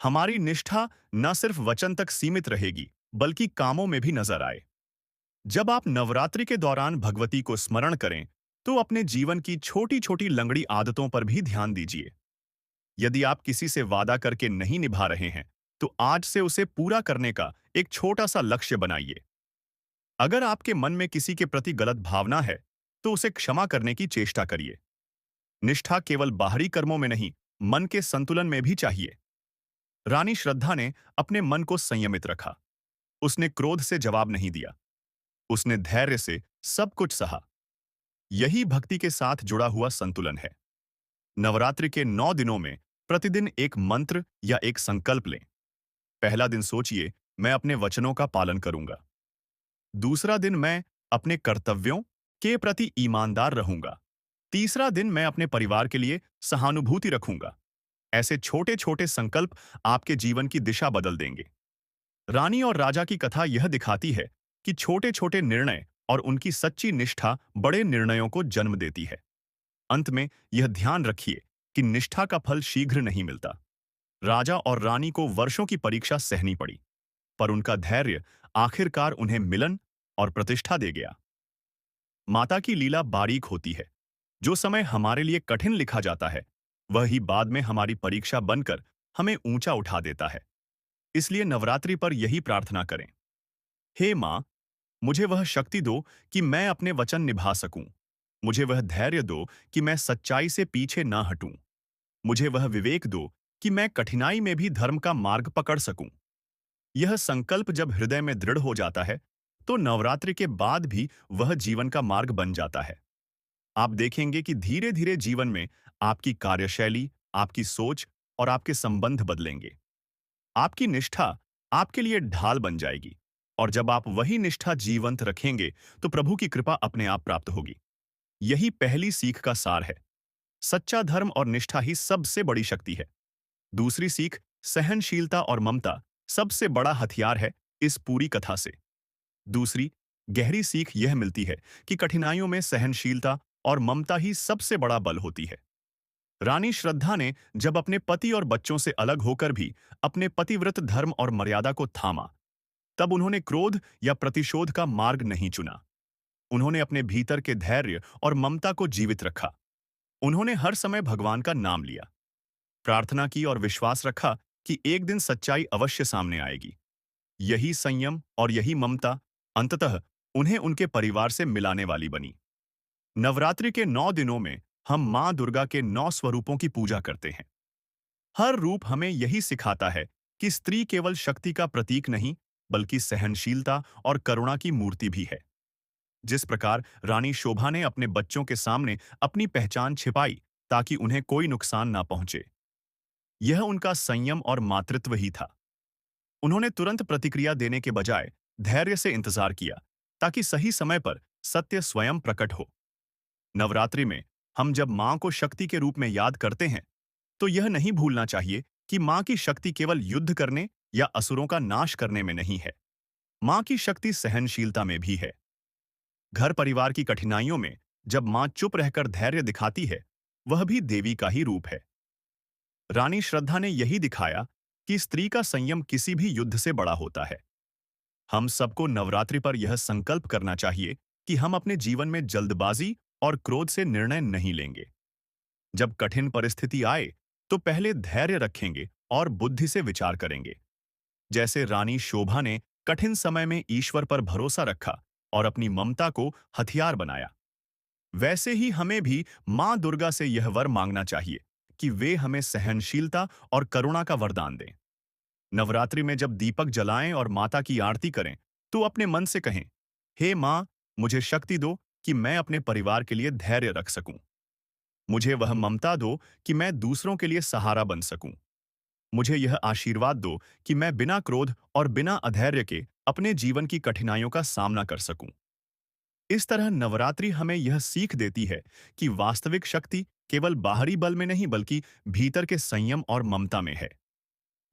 हमारी निष्ठा न सिर्फ वचन तक सीमित रहेगी, बल्कि कामों में भी नजर आए। जब आप नवरात्रि के दौरान भगवती को स्मरण करें, तो अपने जीवन की छोटी-छोटी लंगड़ी आदतों पर भी ध्यान दीजिए। यदि आप किसी से वादा करके नहीं निभा रहे हैं, तो आज से उसे पूरा करने का एक छोटा सा लक्ष्य बनाइए। अगर आपके मन में किसी के प्रति गलत भावना है, तो उसे क्षमा करने की चेष्टा करिए। निष्ठा केवल बाहरी कर्मों में नहीं, मन के संतुलन में भी चाहिए। रानी श्रद्धा ने अपने मन को संयमित रखा। उसने क्रोध से जवाब नहीं दिया। उसने धैर्य से सब कुछ सहा। यही भक्ति के साथ जुड़ा हुआ संतुलन है। नवरात्रि के 9 दिनों में प्रतिदिन एक मंत्र या एक संकल्प लें। पहला दिन सोचिए, मैं अपने वचनों का पालन करूंगा। दूसरा दिन, मैं अपने कर्तव्यों के प्रति ईमानदार रहूंगा। तीसरा दिन, मैं अपने परिवार के लिए सहानुभूति रखूंगा। ऐसे छोटे छोटे संकल्प आपके जीवन की दिशा बदल देंगे। रानी और राजा की कथा यह दिखाती है कि छोटे छोटे निर्णय और उनकी सच्ची निष्ठा बड़े निर्णयों को जन्म देती है। अंत में यह ध्यान रखिए कि निष्ठा का फल शीघ्र नहीं मिलता। राजा और रानी को वर्षों की परीक्षा सहनी पड़ी, पर उनका धैर्य आखिरकार उन्हें मिलन और प्रतिष्ठा दे गया। माता की लीला बारीक होती है। जो समय हमारे लिए कठिन लिखा जाता है, वही बाद में हमारी परीक्षा बनकर हमें ऊंचा उठा देता है। इसलिए नवरात्रि पर यही प्रार्थना करें, हे मां, मुझे वह शक्ति दो कि मैं अपने वचन निभा सकूं। मुझे वह धैर्य दो कि मैं सच्चाई से पीछे ना हटूं। मुझे वह विवेक दो कि मैं कठिनाई में भी धर्म का मार्ग पकड़ सकूं। यह संकल्प जब हृदय में दृढ़ हो जाता है, तो नवरात्रि के बाद भी वह जीवन का मार्ग बन जाता है। आप देखेंगे कि धीरे धीरे जीवन में आपकी कार्यशैली, आपकी सोच और आपके संबंध बदलेंगे। आपकी निष्ठा आपके लिए ढाल बन जाएगी, और जब आप वही निष्ठा जीवंत रखेंगे, तो प्रभु की कृपा अपने आप प्राप्त होगी। यही पहली सीख का सार है। सच्चा धर्म और निष्ठा ही सबसे बड़ी शक्ति है। दूसरी सीख, सहनशीलता और ममता, सबसे बड़ा हथियार है इस पूरी कथा से। दूसरी गहरी सीख यह मिलती है कि कठिनाइयों में सहनशीलता और ममता ही सबसे बड़ा बल होती है। रानी श्रद्धा ने जब अपने पति और बच्चों से अलग होकर भी अपने पतिव्रत धर्म और मर्यादा को थामा, तब उन्होंने क्रोध या प्रतिशोध का मार्ग नहीं चुना। उन्होंने अपने भीतर के धैर्य और ममता को जीवित रखा। उन्होंने हर समय भगवान का नाम लिया, प्रार्थना की और विश्वास रखा कि एक दिन सच्चाई अवश्य सामने आएगी। यही संयम और यही ममता अंततः उन्हें उनके परिवार से मिलाने वाली बनी। नवरात्रि के 9 दिनों में हम मां दुर्गा के 9 स्वरूपों की पूजा करते हैं। हर रूप हमें यही सिखाता है कि स्त्री केवल शक्ति का प्रतीक नहीं, बल्कि सहनशीलता और करुणा की मूर्ति भी है। जिस प्रकार रानी शोभा ने अपने बच्चों के सामने अपनी पहचान छिपाई ताकि उन्हें कोई नुकसान ना पहुंचे, यह उनका संयम और मातृत्व ही था। उन्होंने तुरंत प्रतिक्रिया देने के बजाय धैर्य से इंतजार किया, ताकि सही समय पर सत्य स्वयं प्रकट हो। नवरात्रि में हम जब मां को शक्ति के रूप में याद करते हैं, तो यह नहीं भूलना चाहिए कि मां की शक्ति केवल युद्ध करने या असुरों का नाश करने में नहीं है। मां की शक्ति सहनशीलता में भी है। घर परिवार की कठिनाइयों में जब मां चुप रहकर धैर्य दिखाती है, वह भी देवी का ही रूप है। रानी श्रद्धा ने यही दिखाया कि स्त्री का संयम किसी भी युद्ध से बड़ा होता है। हम सबको नवरात्रि पर यह संकल्प करना चाहिए कि हम अपने जीवन में जल्दबाजी और क्रोध से निर्णय नहीं लेंगे। जब कठिन परिस्थिति आए, तो पहले धैर्य रखेंगे और बुद्धि से विचार करेंगे। जैसे रानी शोभा ने कठिन समय में ईश्वर पर भरोसा रखा और अपनी ममता को हथियार बनाया, वैसे ही हमें भी मां दुर्गा से यह वर मांगना चाहिए कि वे हमें सहनशीलता और करुणा का वरदान दें। नवरात्रि में जब दीपक जलाएं और माता की आरती करें, तो अपने मन से कहें, हे मां, मुझे शक्ति दो कि मैं अपने परिवार के लिए धैर्य रख सकूं। मुझे वह ममता दो कि मैं दूसरों के लिए सहारा बन सकूं। मुझे यह आशीर्वाद दो कि मैं बिना क्रोध और बिना अधैर्य के अपने जीवन की कठिनाइयों का सामना कर सकूं। इस तरह नवरात्रि हमें यह सीख देती है कि वास्तविक शक्ति केवल बाहरी बल में नहीं बल्कि भीतर के संयम और ममता में है।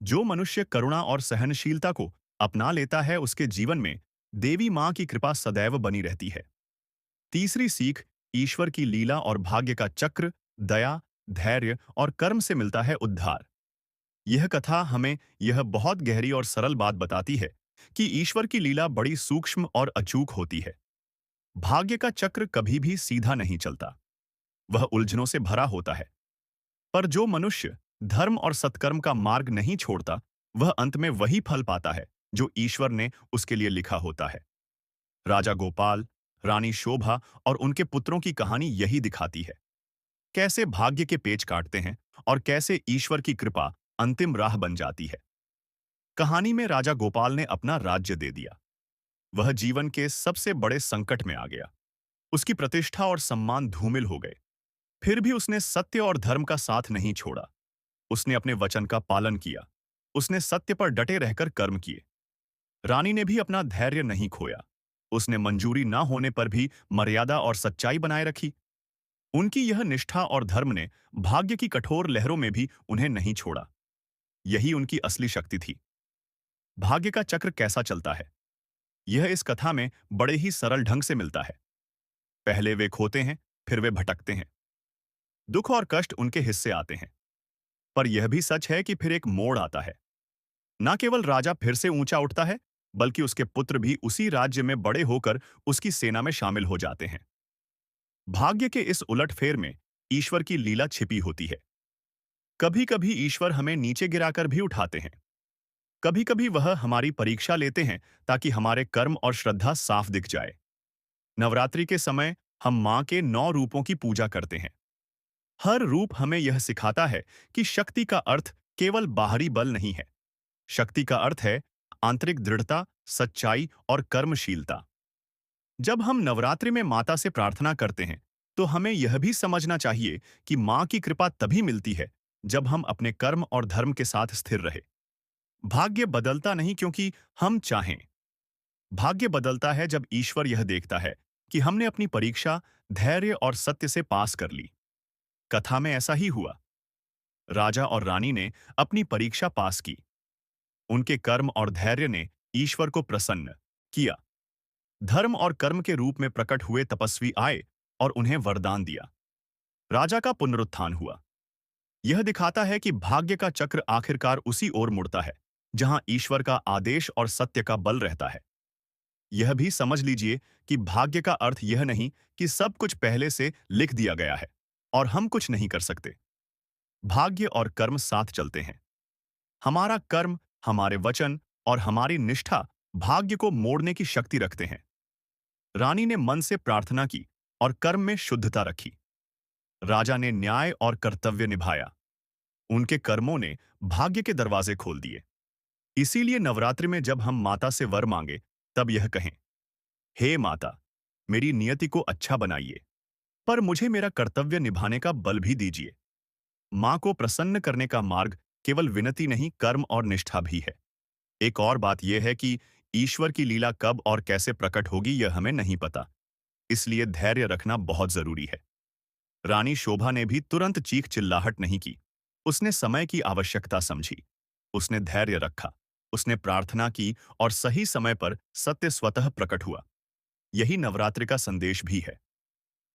जो मनुष्य करुणा और सहनशीलता को अपना लेता है उसके जीवन में देवी मां की कृपा सदैव बनी रहती है। तीसरी सीख ईश्वर की लीला और भाग्य का चक्र, दया, धैर्य और कर्म से मिलता है उद्धार। यह कथा हमें यह बहुत गहरी और सरल बात बताती है कि ईश्वर की लीला बड़ी सूक्ष्म और अचूक होती है। भाग्य का चक्र कभी भी सीधा नहीं चलता, वह उलझनों से भरा होता है। पर जो मनुष्य धर्म और सत्कर्म का मार्ग नहीं छोड़ता, वह अंत में वही फल पाता है जो ईश्वर ने उसके लिए लिखा होता है। राजा गोपाल, रानी शोभा और उनके पुत्रों की कहानी यही दिखाती है। कैसे भाग्य के पेच काटते हैं और कैसे ईश्वर की कृपा अंतिम राह बन जाती है। कहानी में राजा गोपाल ने अपना राज्य दे दिया। वह जीवन के सबसे बड़े संकट में आ गया। उसकी प्रतिष्ठा और सम्मान धूमिल हो गए। फिर भी उसने सत्य और धर्म का साथ नहीं छोड़ा। उसने अपने वचन का पालन किया। उसने सत्य पर डटे रहकर कर्म किए। रानी ने भी अपना धैर्य नहीं खोया। उसने मंजूरी ना होने पर भी मर्यादा और सच्चाई बनाए रखी। उनकी यह निष्ठा और धर्म ने भाग्य की कठोर लहरों में भी उन्हें नहीं छोड़ा। यही उनकी असली शक्ति थी। भाग्य का चक्र कैसा चलता है, यह इस कथा में बड़े ही सरल ढंग से मिलता है। पहले वे खोते हैं, फिर वे भटकते हैं। दुख और कष्ट उनके हिस्से आते हैं। पर यह भी सच है कि फिर एक मोड़ आता है। न केवल राजा फिर से ऊंचा उठता है, बल्कि उसके पुत्र भी उसी राज्य में बड़े होकर उसकी सेना में शामिल हो जाते हैं। भाग्य के इस उलटफेर में ईश्वर की लीला छिपी होती है। कभी कभी ईश्वर हमें नीचे गिराकर भी उठाते हैं। कभी कभी वह हमारी परीक्षा लेते हैं ताकि हमारे कर्म और श्रद्धा साफ दिख जाए। नवरात्रि के समय हम मां के 9 रूपों की पूजा करते हैं। हर रूप हमें यह सिखाता है कि शक्ति का अर्थ केवल बाहरी बल नहीं है। शक्ति का अर्थ है आंतरिक दृढ़ता, सच्चाई और कर्मशीलता। जब हम नवरात्रि में माता से प्रार्थना करते हैं, तो हमें यह भी समझना चाहिए कि मां की कृपा तभी मिलती है जब हम अपने कर्म और धर्म के साथ स्थिर रहे। भाग्य बदलता नहीं क्योंकि हम चाहें। भाग्य बदलता है जब ईश्वर यह देखता है कि हमने अपनी परीक्षा धैर्य और सत्य से पास कर ली। कथा में ऐसा ही हुआ। राजा और रानी ने अपनी परीक्षा पास की। उनके कर्म और धैर्य ने ईश्वर को प्रसन्न किया। धर्म और कर्म के रूप में प्रकट हुए तपस्वी आए और उन्हें वरदान दिया। राजा का पुनरुत्थान हुआ। यह दिखाता है कि भाग्य का चक्र आखिरकार उसी ओर मुड़ता है जहां ईश्वर का आदेश और सत्य का बल रहता है। यह भी समझ लीजिए कि भाग्य का अर्थ यह नहीं कि सब कुछ पहले से लिख दिया गया है और हम कुछ नहीं कर सकते। भाग्य और कर्म साथ चलते हैं। हमारा कर्म, हमारे वचन और हमारी निष्ठा भाग्य को मोड़ने की शक्ति रखते हैं। रानी ने मन से प्रार्थना की और कर्म में शुद्धता रखी। राजा ने न्याय और कर्तव्य निभाया। उनके कर्मों ने भाग्य के दरवाजे खोल दिए। इसीलिए नवरात्रि में जब हम माता से वर मांगे, तब यह कहें, हे माता, मेरी नियति को अच्छा बनाइए, पर मुझे मेरा कर्तव्य निभाने का बल भी दीजिए। मां को प्रसन्न करने का मार्ग केवल विनती नहीं, कर्म और निष्ठा भी है। एक और बात यह है कि ईश्वर की लीला कब और कैसे प्रकट होगी यह हमें नहीं पता, इसलिए धैर्य रखना बहुत जरूरी है। रानी शोभा ने भी तुरंत चीख चिल्लाहट नहीं की। उसने समय की आवश्यकता समझी। उसने धैर्य रखा। उसने प्रार्थना की और सही समय पर सत्य स्वतः प्रकट हुआ। यही नवरात्रि का संदेश भी है।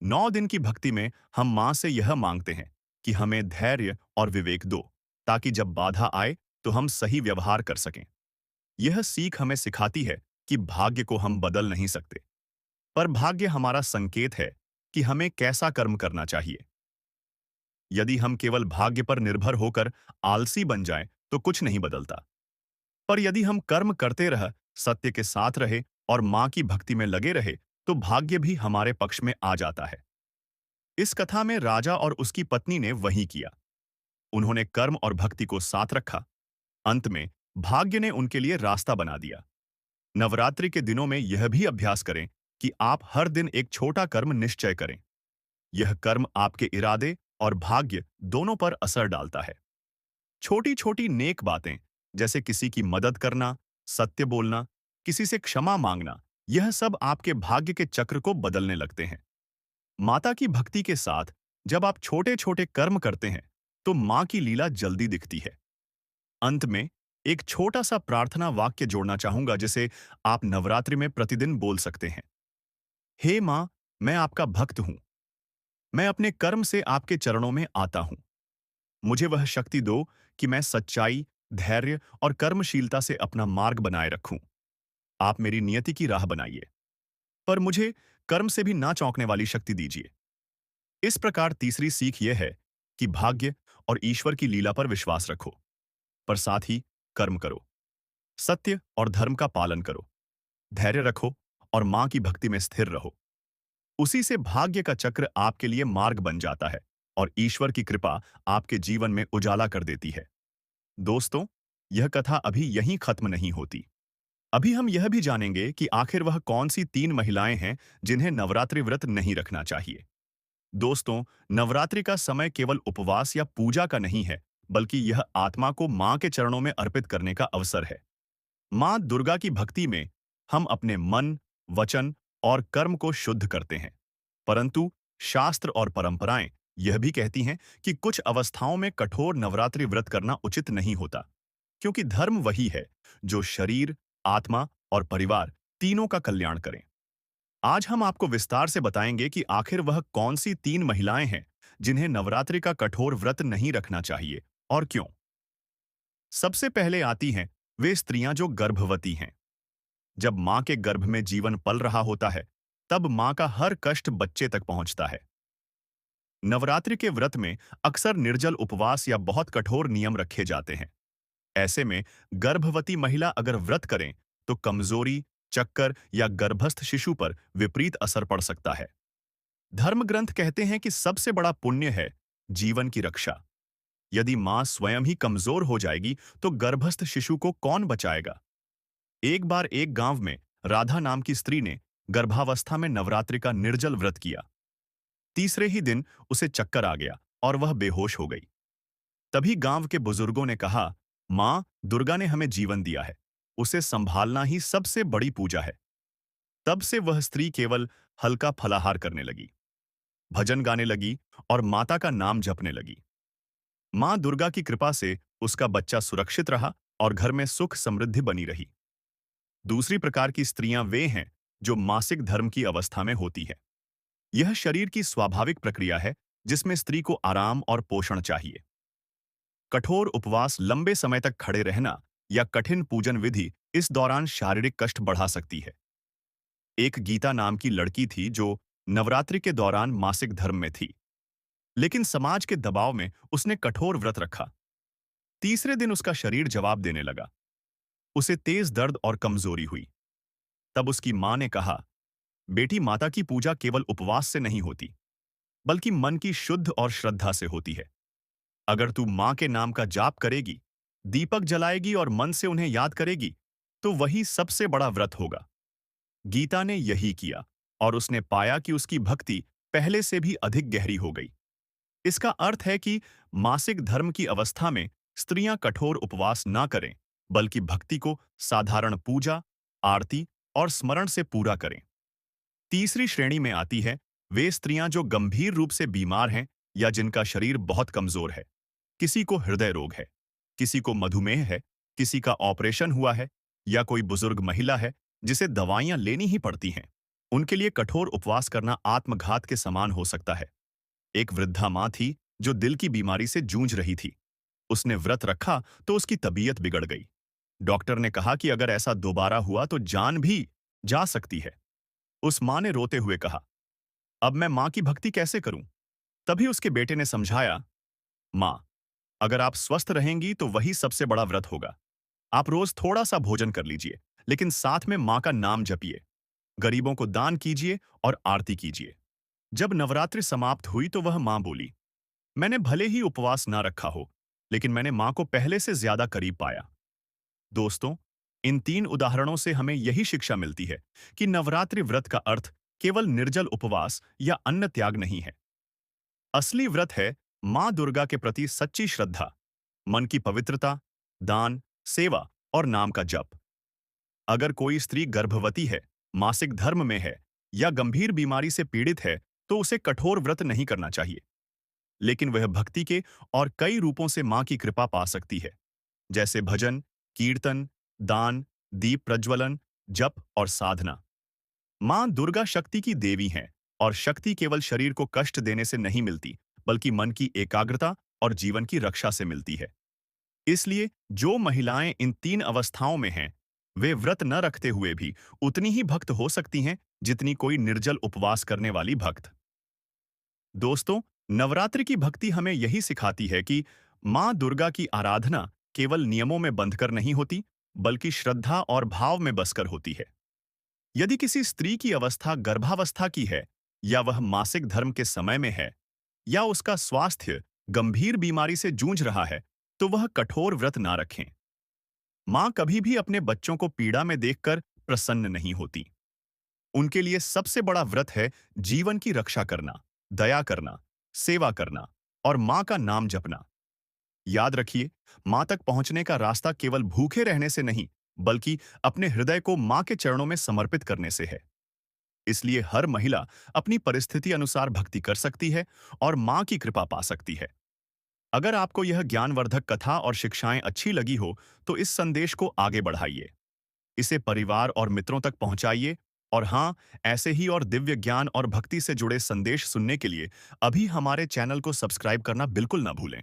9 दिन की भक्ति में हम मां से यह मांगते हैं कि हमें धैर्य और विवेक दो, ताकि जब बाधा आए तो हम सही व्यवहार कर सकें। यह सीख हमें सिखाती है कि भाग्य को हम बदल नहीं सकते, पर भाग्य हमारा संकेत है कि हमें कैसा कर्म करना चाहिए। यदि हम केवल भाग्य पर निर्भर होकर आलसी बन जाएं, तो कुछ नहीं बदलता। पर यदि हम कर्म करते रह, सत्य के साथ रहे और मां की भक्ति में लगे रहे, तो भाग्य भी हमारे पक्ष में आ जाता है। इस कथा में राजा और उसकी पत्नी ने वही किया। उन्होंने कर्म और भक्ति को साथ रखा। अंत में भाग्य ने उनके लिए रास्ता बना दिया। नवरात्रि के दिनों में यह भी अभ्यास करें कि आप हर दिन एक छोटा कर्म निश्चय करें। यह कर्म आपके इरादे और भाग्य दोनों पर असर डालता है। छोटी छोटी नेक बातें, जैसे किसी की मदद करना, सत्य बोलना, किसी से क्षमा मांगना, यह सब आपके भाग्य के चक्र को बदलने लगते हैं। माता की भक्ति के साथ जब आप छोटे-छोटे कर्म करते हैं, तो मां की लीला जल्दी दिखती है। अंत में एक छोटा सा प्रार्थना वाक्य जोड़ना चाहूंगा जिसे आप नवरात्रि में प्रतिदिन बोल सकते हैं। हे मां, मैं आपका भक्त हूं। मैं अपने कर्म से आपके चरणों में आता हूं। मुझे वह शक्ति दो कि मैं सच्चाई, धैर्य और कर्मशीलता से अपना मार्ग बनाए रखूं। आप मेरी नियति की राह बनाइए, पर मुझे कर्म से भी ना चौंकने वाली शक्ति दीजिए। इस प्रकार तीसरी सीख यह है कि भाग्य और ईश्वर की लीला पर विश्वास रखो, पर साथ ही कर्म करो, सत्य और धर्म का पालन करो, धैर्य रखो और मां की भक्ति में स्थिर रहो। उसी से भाग्य का चक्र आपके लिए मार्ग बन जाता है और ईश्वर की कृपा आपके जीवन में उजाला कर देती है। दोस्तों, यह कथा अभी यहीं खत्म नहीं होती। अभी हम यह भी जानेंगे कि आखिर वह कौन सी 3 महिलाएं हैं जिन्हें नवरात्रि व्रत नहीं रखना चाहिए। दोस्तों, नवरात्रि का समय केवल उपवास या पूजा का नहीं है, बल्कि यह आत्मा को मां के चरणों में अर्पित करने का अवसर है। मां दुर्गा की भक्ति में हम अपने मन, वचन और कर्म को शुद्ध करते हैं। परंतु शास्त्र और परंपराएं यह भी कहती हैं कि कुछ अवस्थाओं में कठोर नवरात्रि व्रत करना उचित नहीं होता, क्योंकि धर्म वही है जो शरीर, आत्मा और परिवार तीनों का कल्याण करें। आज हम आपको विस्तार से बताएंगे कि आखिर वह कौन सी 3 महिलाएं हैं जिन्हें नवरात्रि का कठोर व्रत नहीं रखना चाहिए और क्यों। सबसे पहले आती हैं वे स्त्रियां जो गर्भवती हैं। जब मां के गर्भ में जीवन पल रहा होता है, तब मां का हर कष्ट बच्चे तक पहुंचता है। नवरात्रि के व्रत में अक्सर निर्जल उपवास या बहुत कठोर नियम रखे जाते हैं। ऐसे में गर्भवती महिला अगर व्रत करें तो कमजोरी, चक्कर या गर्भस्थ शिशु पर विपरीत असर पड़ सकता है। धर्म ग्रंथ कहते हैं कि सबसे बड़ा पुण्य है जीवन की रक्षा। यदि मां स्वयं ही कमजोर हो जाएगी तो गर्भस्थ शिशु को कौन बचाएगा। एक बार एक गांव में राधा नाम की स्त्री ने गर्भावस्था में नवरात्रि का निर्जल व्रत किया। तीसरे ही दिन उसे चक्कर आ गया और वह बेहोश हो गई। तभी गांव के बुजुर्गों ने कहा, मां दुर्गा ने हमें जीवन दिया है, उसे संभालना ही सबसे बड़ी पूजा है। तब से वह स्त्री केवल हल्का फलाहार करने लगी, भजन गाने लगी और माता का नाम जपने लगी। मां दुर्गा की कृपा से उसका बच्चा सुरक्षित रहा और घर में सुख समृद्धि बनी रही। दूसरी प्रकार की स्त्रियां वे हैं जो मासिक धर्म की अवस्था में होती है। यह शरीर की स्वाभाविक प्रक्रिया है जिसमें स्त्री को आराम और पोषण चाहिए। कठोर उपवास, लंबे समय तक खड़े रहना या कठिन पूजन विधि इस दौरान शारीरिक कष्ट बढ़ा सकती है। एक गीता नाम की लड़की थी जो नवरात्रि के दौरान मासिक धर्म में थी, लेकिन समाज के दबाव में उसने कठोर व्रत रखा। तीसरे दिन उसका शरीर जवाब देने लगा। उसे तेज दर्द और कमजोरी हुई। तब उसकी मां ने कहा, बेटी, माता की पूजा केवल उपवास से नहीं होती, बल्कि मन की शुद्ध और श्रद्धा से होती है। अगर तू मां के नाम का जाप करेगी, दीपक जलाएगी और मन से उन्हें याद करेगी, तो वही सबसे बड़ा व्रत होगा। गीता ने यही किया और उसने पाया कि उसकी भक्ति पहले से भी अधिक गहरी हो गई। इसका अर्थ है कि मासिक धर्म की अवस्था में स्त्रियां कठोर उपवास ना करें, बल्कि भक्ति को साधारण पूजा, आरती और स्मरण से पूरा करें। तीसरी श्रेणी में आती है वे स्त्रियां जो गंभीर रूप से बीमार हैं या जिनका शरीर बहुत कमजोर है। किसी को हृदय रोग है, किसी को मधुमेह है, किसी का ऑपरेशन हुआ है या कोई बुजुर्ग महिला है जिसे दवाइयां लेनी ही पड़ती हैं। उनके लिए कठोर उपवास करना आत्मघात के समान हो सकता है। एक वृद्धा मां थी जो दिल की बीमारी से जूझ रही थी। उसने व्रत रखा तो उसकी तबीयत बिगड़ गई। डॉक्टर ने कहा कि अगर ऐसा दोबारा हुआ तो जान भी जा सकती है। उस मां ने रोते हुए कहा, अब मैं मां की भक्ति कैसे करूं। तभी उसके बेटे ने समझाया, मां, अगर आप स्वस्थ रहेंगी तो वही सबसे बड़ा व्रत होगा। आप रोज थोड़ा सा भोजन कर लीजिए, लेकिन साथ में मां का नाम जपिए, गरीबों को दान कीजिए और आरती कीजिए। जब नवरात्रि समाप्त हुई तो वह मां बोली, मैंने भले ही उपवास ना रखा हो, लेकिन मैंने मां को पहले से ज्यादा करीब पाया। दोस्तों, इन 3 उदाहरणों से हमें यही शिक्षा मिलती है कि नवरात्रि व्रत का अर्थ केवल निर्जल उपवास या अन्न त्याग नहीं है। असली व्रत है मां दुर्गा के प्रति सच्ची श्रद्धा, मन की पवित्रता, दान, सेवा और नाम का जप। अगर कोई स्त्री गर्भवती है, मासिक धर्म में है या गंभीर बीमारी से पीड़ित है तो उसे कठोर व्रत नहीं करना चाहिए। लेकिन वह भक्ति के और कई रूपों से मां की कृपा पा सकती है, जैसे भजन, कीर्तन, दान, दीप प्रज्वलन, जप और साधना। मां दुर्गा शक्ति की देवी हैं और शक्ति केवल शरीर को कष्ट देने से नहीं मिलती, बल्कि मन की एकाग्रता और जीवन की रक्षा से मिलती है। इसलिए जो महिलाएं इन तीन अवस्थाओं में हैं, वे व्रत न रखते हुए भी उतनी ही भक्त हो सकती हैं जितनी कोई निर्जल उपवास करने वाली भक्त। दोस्तों, नवरात्रि की भक्ति हमें यही सिखाती है कि मां दुर्गा की आराधना केवल नियमों में बंधकर नहीं होती, बल्कि श्रद्धा और भाव में बसकर होती है। यदि किसी स्त्री की अवस्था गर्भावस्था की है, या वह मासिक धर्म के समय में है, या उसका स्वास्थ्य गंभीर बीमारी से जूझ रहा है, तो वह कठोर व्रत ना रखें। मां कभी भी अपने बच्चों को पीड़ा में देखकर प्रसन्न नहीं होती। उनके लिए सबसे बड़ा व्रत है जीवन की रक्षा करना, दया करना, सेवा करना और मां का नाम जपना। याद रखिए, मां तक पहुंचने का रास्ता केवल भूखे रहने से नहीं, बल्कि अपने हृदय को मां के चरणों में समर्पित करने से है। इसलिए हर महिला अपनी परिस्थिति अनुसार भक्ति कर सकती है और मां की कृपा पा सकती है। अगर आपको यह ज्ञानवर्धक कथा और शिक्षाएं अच्छी लगी हो, तो इस संदेश को आगे बढ़ाइए, इसे परिवार और मित्रों तक पहुंचाइए। और हाँ, ऐसे ही और दिव्य ज्ञान और भक्ति से जुड़े संदेश सुनने के लिए अभी हमारे चैनल को सब्सक्राइब करना बिल्कुल ना भूलें।